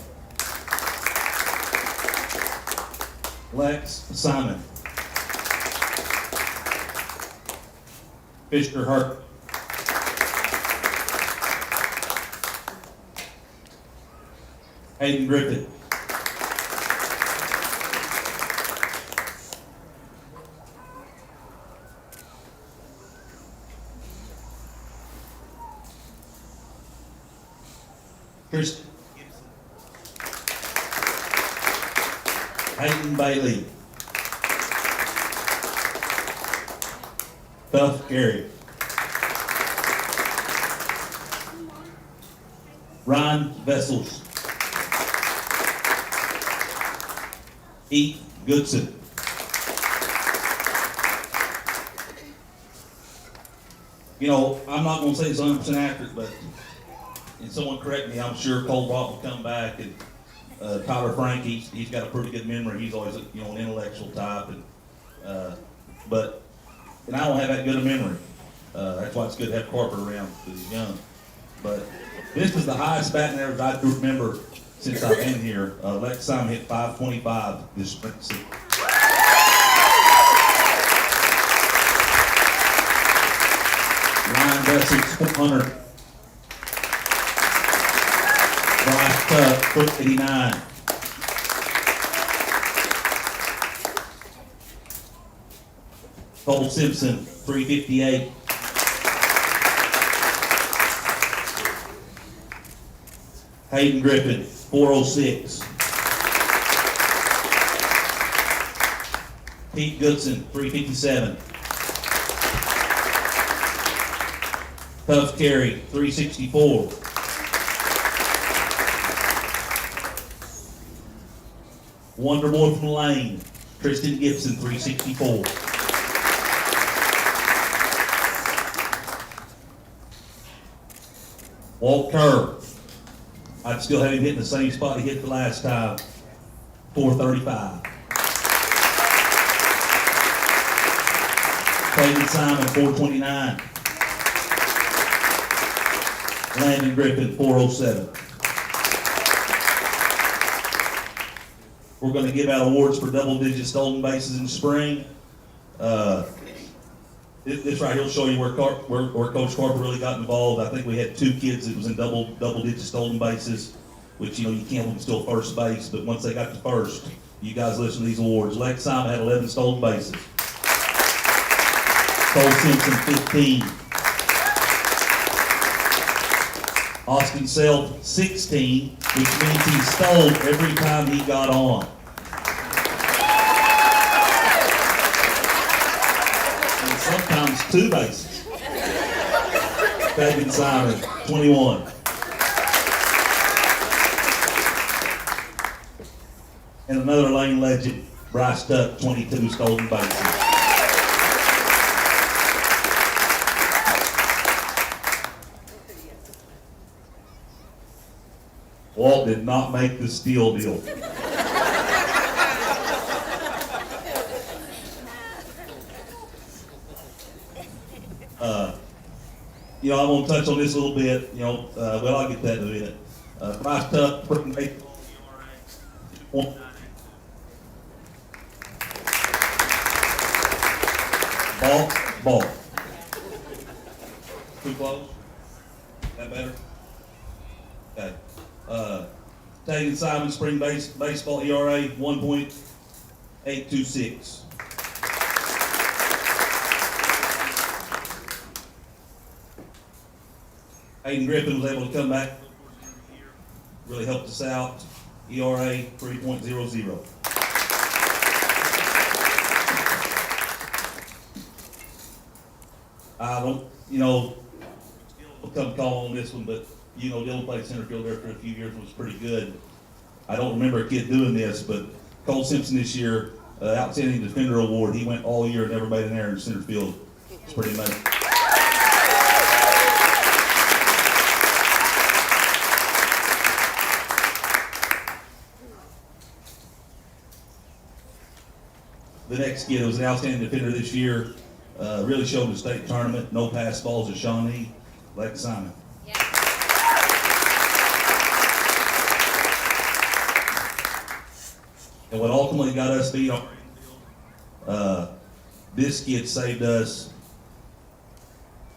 Lex Simon. Fisher Hurt. Hayden Griffith. Tristan Gibson. Hayden Bailey. Buff Gary. Ryan Vessels. Heath Goodson. You know, I'm not gonna say it's 100% accurate, but, and someone correct me, I'm sure Cole Brock will come back, and Tyler Frank, he's got a pretty good memory. He's always, you know, an intellectual type, and and I don't have that good a memory. That's why it's good to have Carper around, because he's young. But this is the highest batting average I can remember since I've been here. Lex Simon hit 525 this spring season. Ryan Vessels, 400. Bryce Tuck, 89. Cole Simpson, 358. Hayden Griffin, 406. Pete Goodson, 357. Puff Carey, 364. Wonder Boy from Lane, Tristan Gibson, 364. Walt Kerr, I'd still have him hitting the same spot he hit the last time, 435. Clayton Simon, 429. Landon Griffin, 407. We're going to give out awards for double-digit stolen bases in the spring. This right here will show you where Coach Carper really got involved. I think we had 2 kids that was in double-digit stolen bases, which, you know, you can't still first base, but once they got to first, you guys listen to these awards. Lex Simon had 11 stolen bases. Cole Simpson, 15. Austin Self, 16, which means he stole every time he got on. And sometimes 2 bases. Fabian Simon, 21. And another Lane legend, Bryce Tuck, 22 stolen bases. Walt did not make the steal deal. You know, I'm going to touch on this a little bit. You know, well, I'll get that in a minute. Bryce Tuck, spring baseball ERA, 2.98. Ball. Too close? That better? Okay. Tagan Simon, spring baseball ERA, 1.826. Hayden Griffin was able to come back, really helped us out. ERA, 3.00. I don't, you know, we'll come call on this one, but you know, Dylan played center field there for a few years and was pretty good. I don't remember a kid doing this, but Cole Simpson this year, Outstanding Defender Award, he went all year and never made an error in center field. It's pretty amazing. The next kid was an outstanding defender this year, really showed the state tournament, no pass balls to Shawnee, Lex Simon. Yeah. And what ultimately got us beat on this kid saved us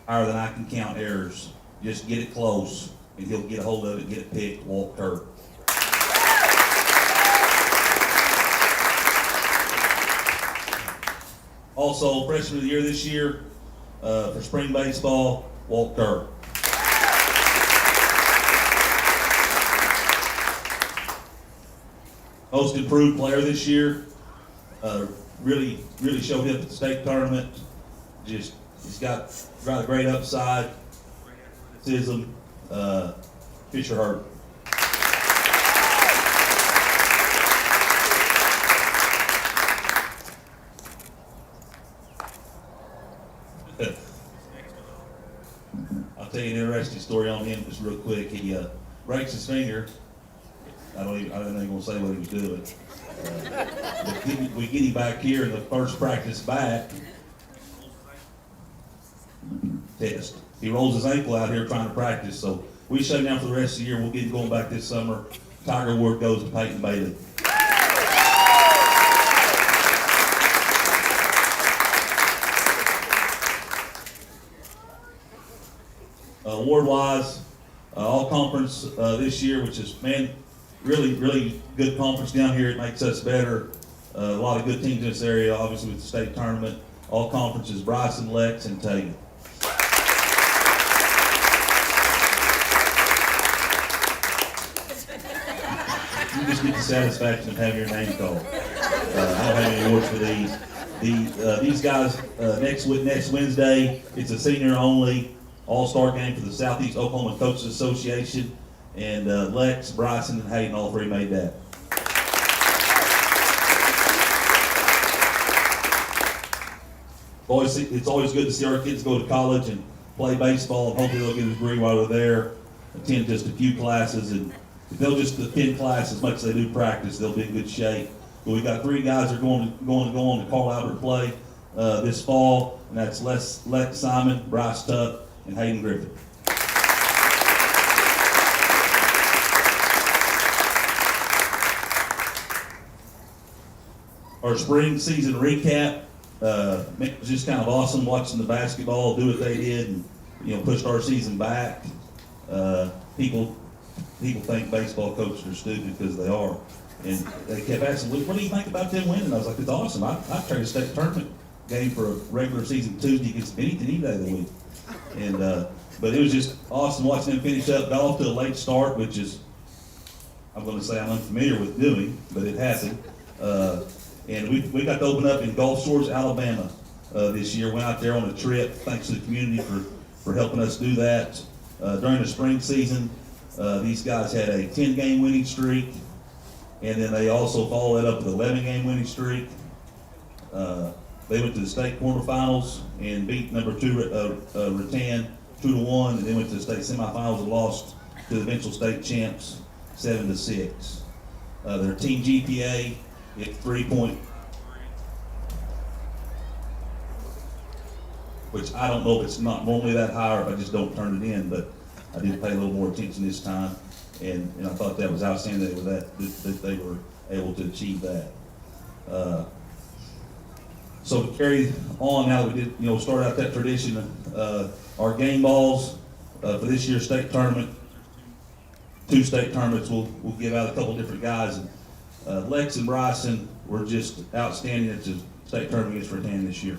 higher than I can count errors. Just get it close, and he'll get a hold of it, get it picked, Walt Kerr. Also, freshman of the year this year, for spring baseball, Walt Kerr. Most improved player this year. Really showed up at the state tournament. He's got a great upside. Athleticism. Fisher Hurt. I'll tell you an interesting story on him just real quick. He breaks his finger. I don't even gonna say what he was doing. We get him back here in the first practice back. Test. He rolls his ankle out here trying to practice, so we shut him down for the rest of the year. We'll get him going back this summer. Tiger Award goes to Peyton Bailey. Award-wise, all conference this year, which is, man, really good conference down here. It makes us better. A lot of good teams in this area, obviously with the state tournament. All conferences, Bryson, Lex, and Tegan. You just get the satisfaction of having your name called. I don't have any awards for these. These guys, next Wednesday, it's a senior-only all-star game for the Southeast Oklahoma Coaches Association, and Lex, Bryson, and Hayden, all three made that. It's always good to see our kids go to college and play baseball, and hopefully they'll get a degree while they're there, attend just a few classes, and if they'll just attend class as much as they do practice, they'll be in good shape. But we got 3 guys that are going to go on to Carl Albert play this fall, and that's Lex Simon, Bryce Tuck, and Hayden Griffin. Our spring season recap, it was just kind of awesome watching the basketball do what they did and, pushed our season back. People think baseball coaches are stupid because they are. And they kept asking, what do you think about them winning? I was like, it's awesome. I'd trade a state tournament game for a regular season Tuesday against Bennington any day of the week. And but it was just awesome watching them finish up. Got off to a late start, which is, I'm going to say I'm unfamiliar with doing, but it happened. And we got to open up in Gulf Shores, Alabama this year. Went out there on a trip. Thanks to the community for helping us do that. During the spring season, these guys had a 10-game winning streak, and then they also followed that up with an 11-game winning streak. They went to the state quarterfinals and beat number 2 Rattan 2-1, and then went to the state semifinals and lost to the eventual state champs 7-6. Their team GPA is 3.3, which I don't know if it's not normally that high or if I just don't turn it in, but I did pay a little more attention this time, and I thought that was outstanding that they were able to achieve that. So to carry on now that we did, start out that tradition, our game balls for this year's state tournament, 2 state tournaments, we'll give out a couple different guys. And, Lex and Bryson were just outstanding at the state tournament against Rattan this year.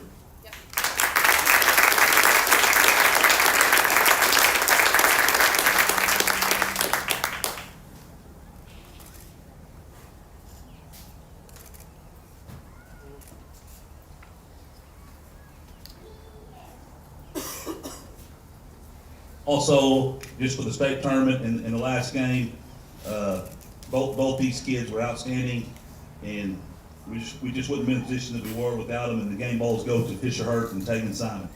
Also, just for the state tournament in the last game, both these kids were outstanding, and we just wouldn't have been in the position that we were without them. And the game balls go to Fisher Hurt and Tegan Simon.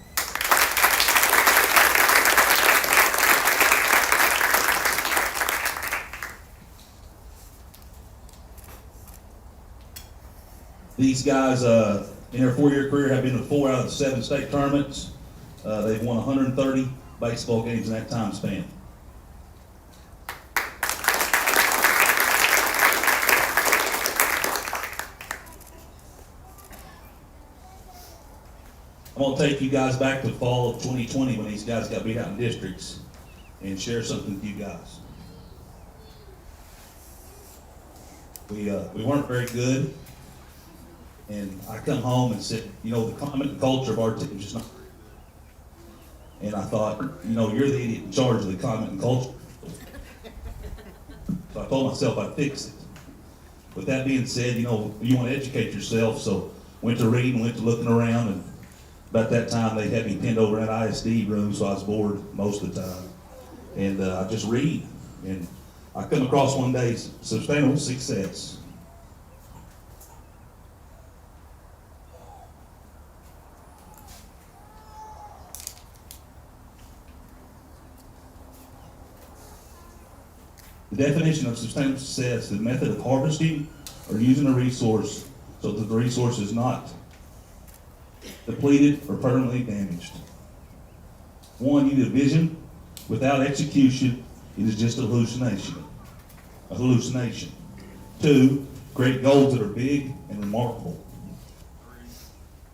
These guys, in their 4-year career, have been to 4 out of the 7 state tournaments. They've won 130 baseball games in that time span. I'm going to take you guys back to the fall of 2020 when these guys got beat out in districts and share something with you guys. We weren't very good, and I come home and said, the climate and culture of our team is just not. And I thought, you're the idiot in charge of the climate and culture. So I told myself I'd fix it. with that being said, you know, you want to educate yourself, so went to reading, went to looking around, and about that time they had me pinned over in that ISD room, so I was bored most of the time. And I just read, and I come across one day sustainable success. The definition of sustainable success is the method of harvesting or using a resource so that the resource is not depleted or permanently damaged. One, you need a vision. Without execution, it is just a hallucination. A hallucination. Two, create goals that are big and remarkable.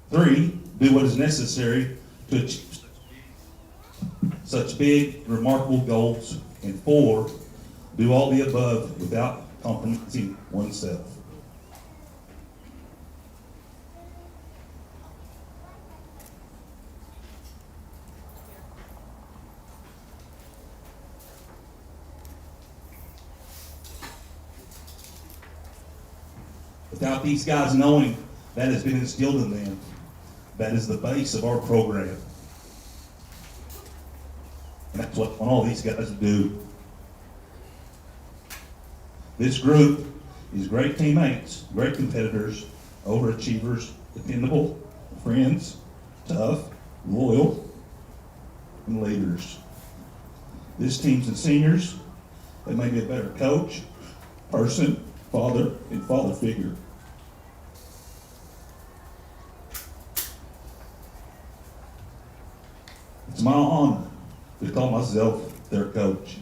Three, do what is necessary to achieve such big, remarkable goals. And four, do all the above without compromising oneself. Without these guys knowing that has been instilled in them, that is the base of our program. And that's what I want all these guys to do. This group is great teammates, great competitors, overachievers, dependable, friends, tough, loyal, and leaders. This team's and seniors that may be a better coach, person, father, and father figure. It's my honor to call myself their coach.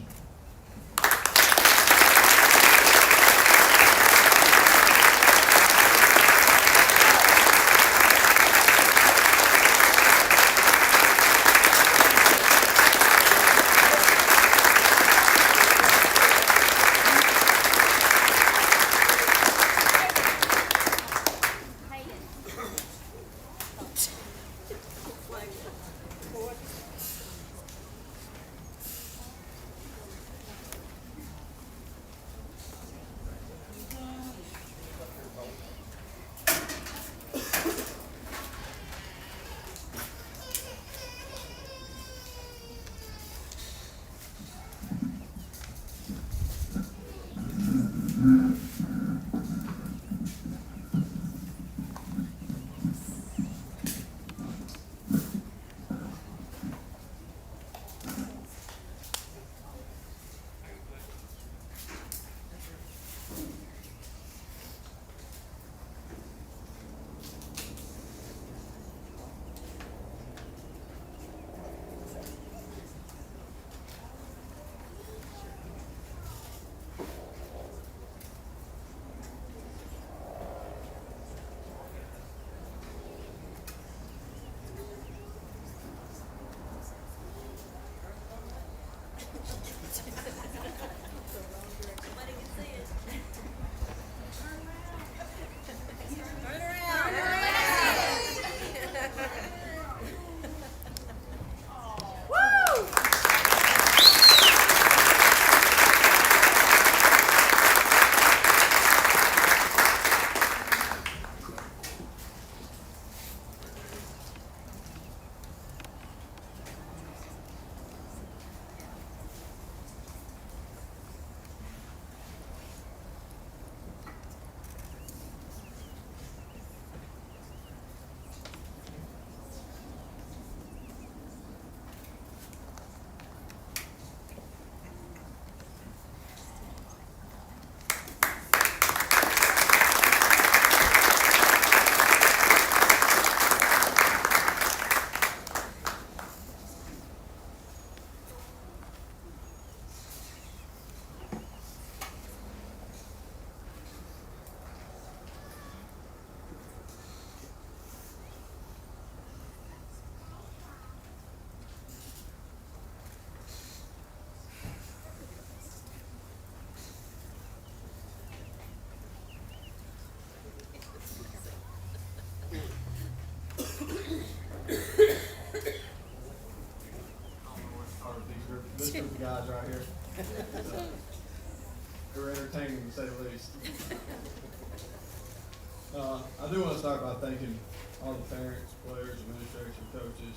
start by thanking all the parents, players, administration, coaches.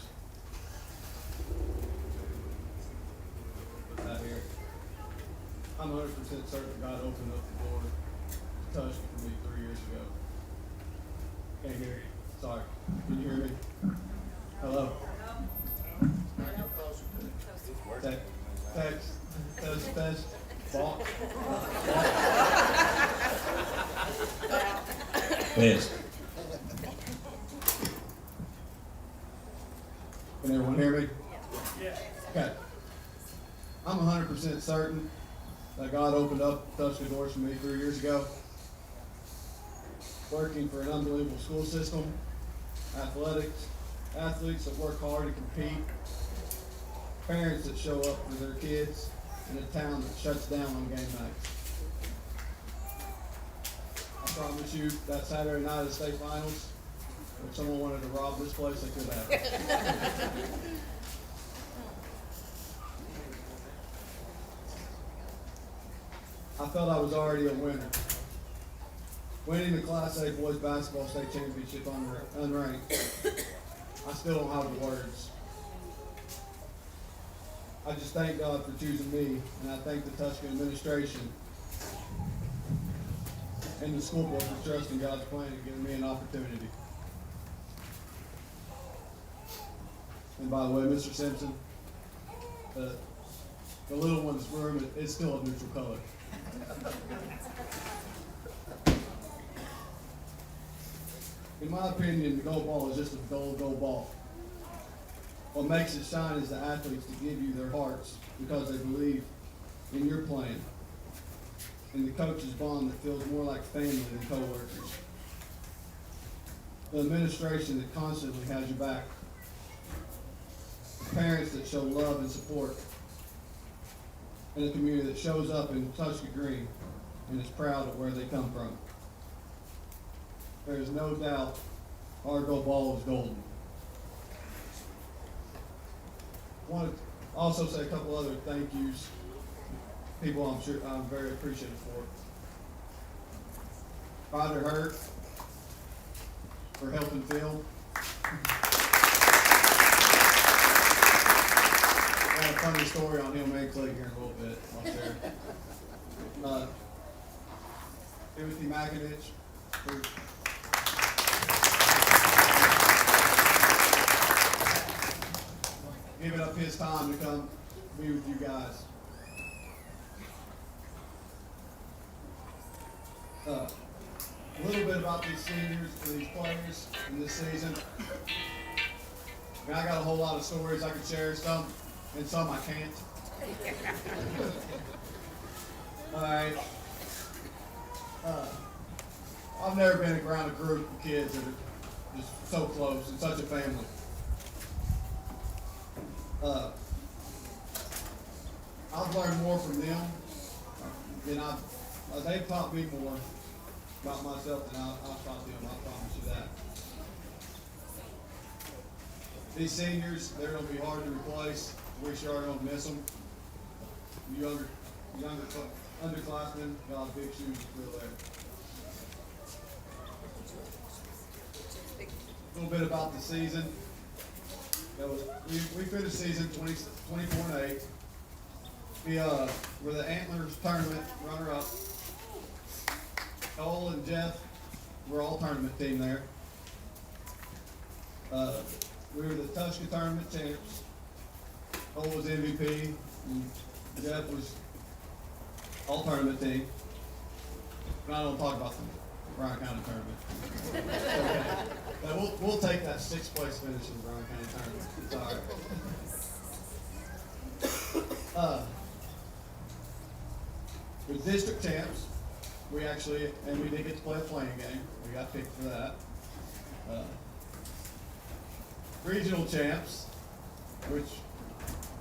Put that here. I'm 100% certain God opened up the door to Tushka for me 3 years ago. Can't hear you. Sorry. Can you hear me? Hello? Test. Ball. Yes. Can everyone hear me? Yeah. Okay. I'm 100% certain that God opened up Tushka doors for me 3 years ago. Working for an unbelievable school system, athletes that work hard to compete, parents that show up for their kids, and a town that shuts down on game nights. I promise you, that Saturday night of the state finals, if someone wanted to rob this place, they could have. I felt I was already a winner. Winning the Class A boys basketball state championship unranked. I still don't have the words. I just thank God for choosing me, and I thank the Tushka administration and the school board for trusting God's plan and giving me an opportunity. And by the way, Mr. Simpson, the little one's room is still a neutral color. In my opinion, the gold ball is just a gold ball. What makes it shine is the athletes that give you their hearts because they believe in your plan. And the coach's bond that feels more like family than co-workers. The administration that constantly has your back. The parents that show love and support. And a community that shows up in Tushka Green and is proud of where they come from. There is no doubt our gold ball is golden. I want to also say a couple other thank yous. People I'm sure I'm very appreciative for. Ryder Hurt for helping film. I got a funny story on him and Clay here in a little bit. I'll share. Timothy McInich for giving up his time to come be with you guys. A little bit about these seniors and these players in this season. I mean, I got a whole lot of stories I could share, some and some I can't. All right. I've never been around a group of kids that are just so close and such a family. I've learned more from them than they've taught me more about myself than I've taught them, I promise you that. These seniors, they're going to be hard to replace. We sure are going to miss them. You underclassmen, y'all have big shoes to fill there. A little bit about the season. We finished the season 24-8. We were the Antlers tournament runner-up. Cole and Jeff were all tournament team there. We were the Tushka tournament champs. Cole was MVP, and Jeff was all tournament team. And I don't talk about the Bryan County tournament. Okay. But we'll take that 6th place finish in the Bryan County tournament. It's all right. We're district champs. We did get to play a playing game. We got picked for that. Regional champs, which is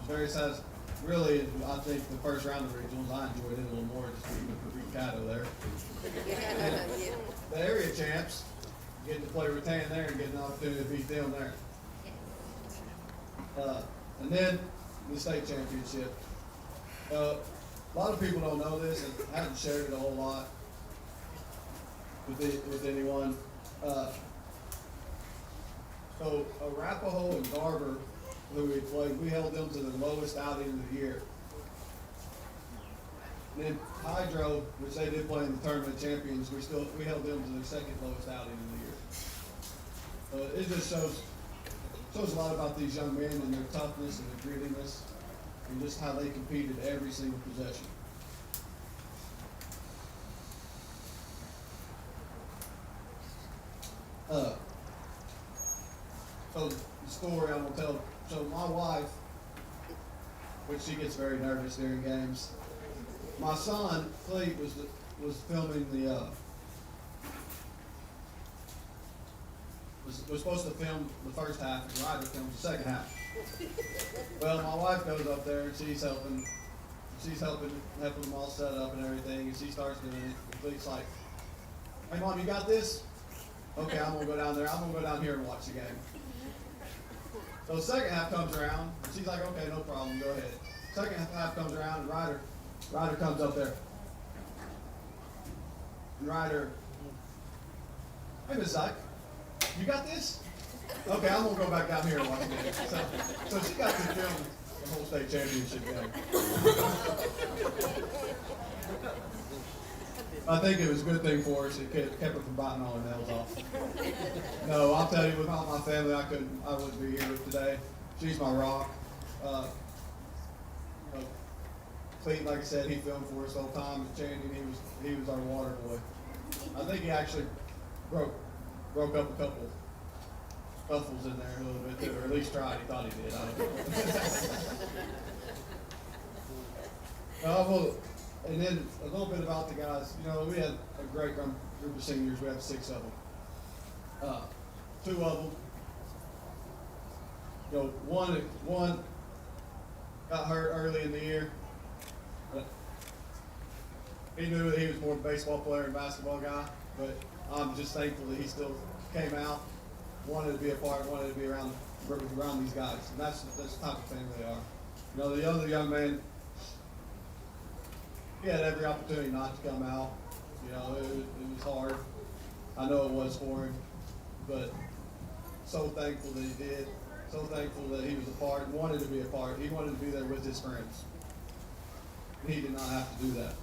very sad. Really, I think the first round of regionals, I enjoyed it a little more just being with Ricardo there. The area champs, getting to play Rattan there and getting an opportunity to beat them there. And then the state championship. A lot of people don't know this and haven't shared it a whole lot with anyone. So Arapahoe and Garber, who we played, we held them to the lowest outing of the year. And then Hydro, which they did play in the tournament champions, we held them to their second lowest outing of the year. It just shows a lot about these young men and their toughness and their grittiness, and just how they competed every single possession. So the story I'm gonna tell. So my wife, which she gets very nervous during games. My son Clete was filming was supposed to film the first half, and Ryder films the second half. Well, my wife goes up there and she's helping them all set up and everything, and she starts doing it. And Clete's like, "Hey, Mom, you got this? Okay, I'm gonna go down there. I'm gonna go down here and watch the game." So the second half comes around, and she's like, "Okay, no problem, go ahead." Second half comes around, and Ryder comes up there. And Ryder, "Hey, Miss Ike, you got this? Okay, I'm gonna go back down here and watch the game." So she got to film the whole state championship game. I think it was a good thing for us. It kept her from biting all her nails off. No, I'll tell you, without my family, I wouldn't be here today. She's my rock. Cleet, like I said, he filmed for us the whole time. And Channing, he was our water boy. I think he actually broke up a couple scuffles in there a little bit too, or at least tried. He thought he did. I don't know. And then a little bit about the guys. You know, we had a great group of seniors. We had 6 of them. 2 of them. You know, one got hurt early in the year. He knew that he was more of a baseball player and basketball guy, but I'm just thankful that he still came out, wanted to be a part, wanted to be around these guys, and that's the type of family they are. You know, the other young man, he had every opportunity not to come out. You know, it was hard. I know it was for him, but so thankful that he did. So thankful that he was a part and wanted to be a part. He wanted to be there with his friends. And he did not have to do that.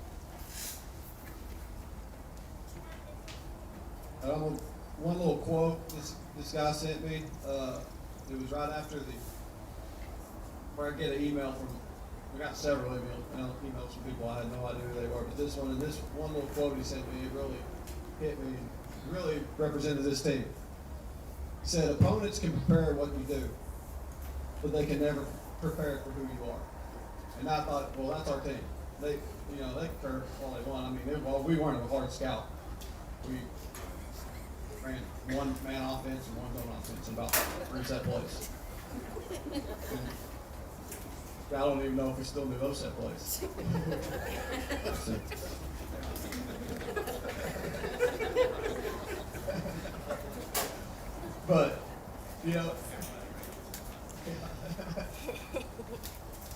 One little quote this guy sent me. It was right after where I get an email from. I got several emails from people I had no idea who they were, but this one little quote he sent me, it really hit me and really represented this team. He said, "Opponents can prepare what you do, but they can never prepare for who you are." And I thought, well, that's our team. They can prepare all they want. I mean, we weren't a hard scout. We ran one man offense and one zone offense in about 3 set plays. I don't even know if we still do those set plays. But, you know,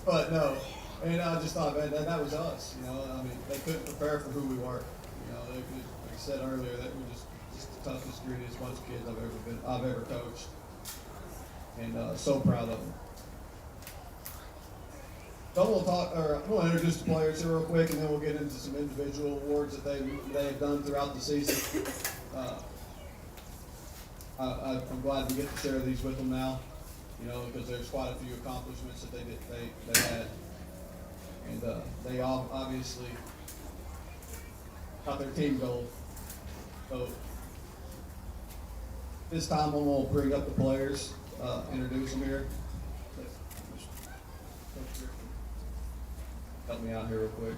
but no, and I just thought, man, that was us. You know, I mean, they couldn't prepare for who we were. You know, like I said earlier, that we're just the toughest, grittiest bunch of kids I've ever coached, and so proud of them. So we'll introduce the players here real quick, and then we'll get into some individual awards that they have done throughout the season. I'm glad we get to share these with them now, you know, because there's quite a few accomplishments that they had, and they all obviously got their team goal. So this time I'm gonna bring up the players, introduce them here. Help me out here real quick.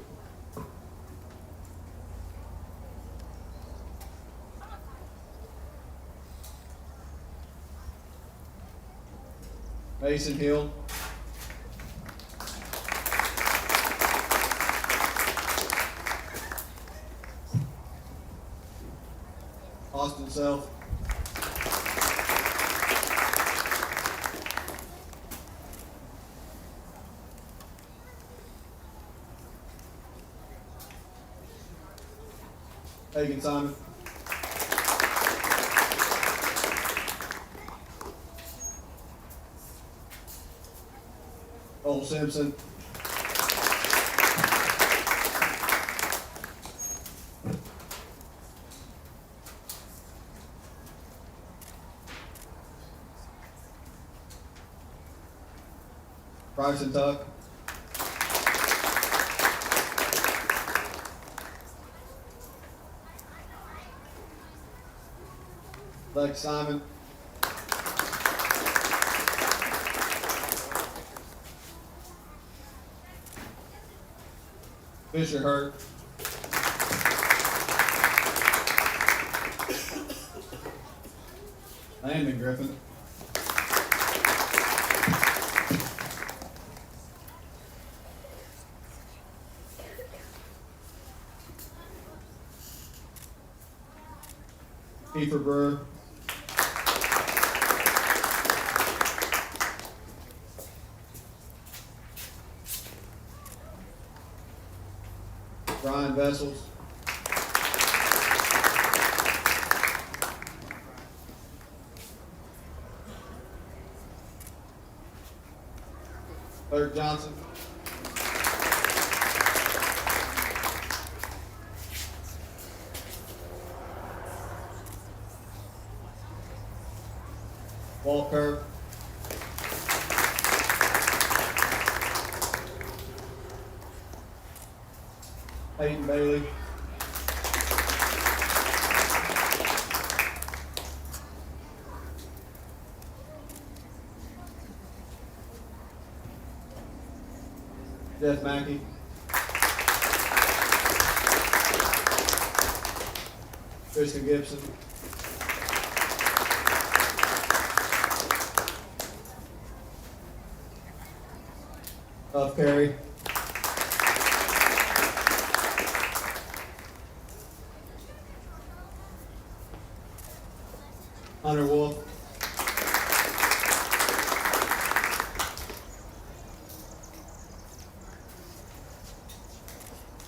Mason Hill. Austin Self. Hagen Simon. Cole Simpson. Bryson Tuck. Lex Simon. Fisher Hurt. Landon Griffin. Kiefer Brewer. Brian Vessels. Dirk Johnson. Walt Kirk. Peyton Bailey. Jeff Mackey. Tristan Gibson. Huff Carey. Hunter Wolf.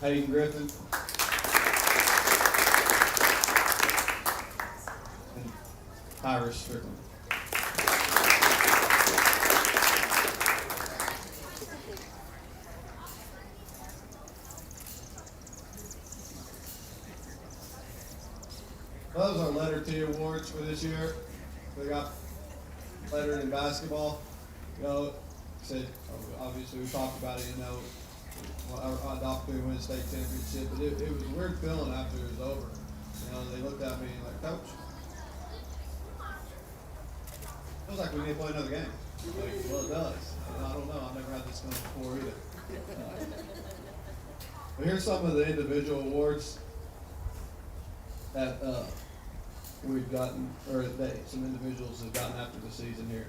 Hayden Griffin. And Tyrus Strickland. Those are letter T awards for this year. We got lettered in basketball. You know, said obviously we talked about it. You know, our opportunity to win the state championship, but it was a weird feeling after it was over. You know, they looked at me like, Coach, feels like we need to play another game. Like, well, it does. And I don't know. I've never had this feeling before either. But here's some of the individual awards that we've gotten, or that some individuals have gotten after the season here.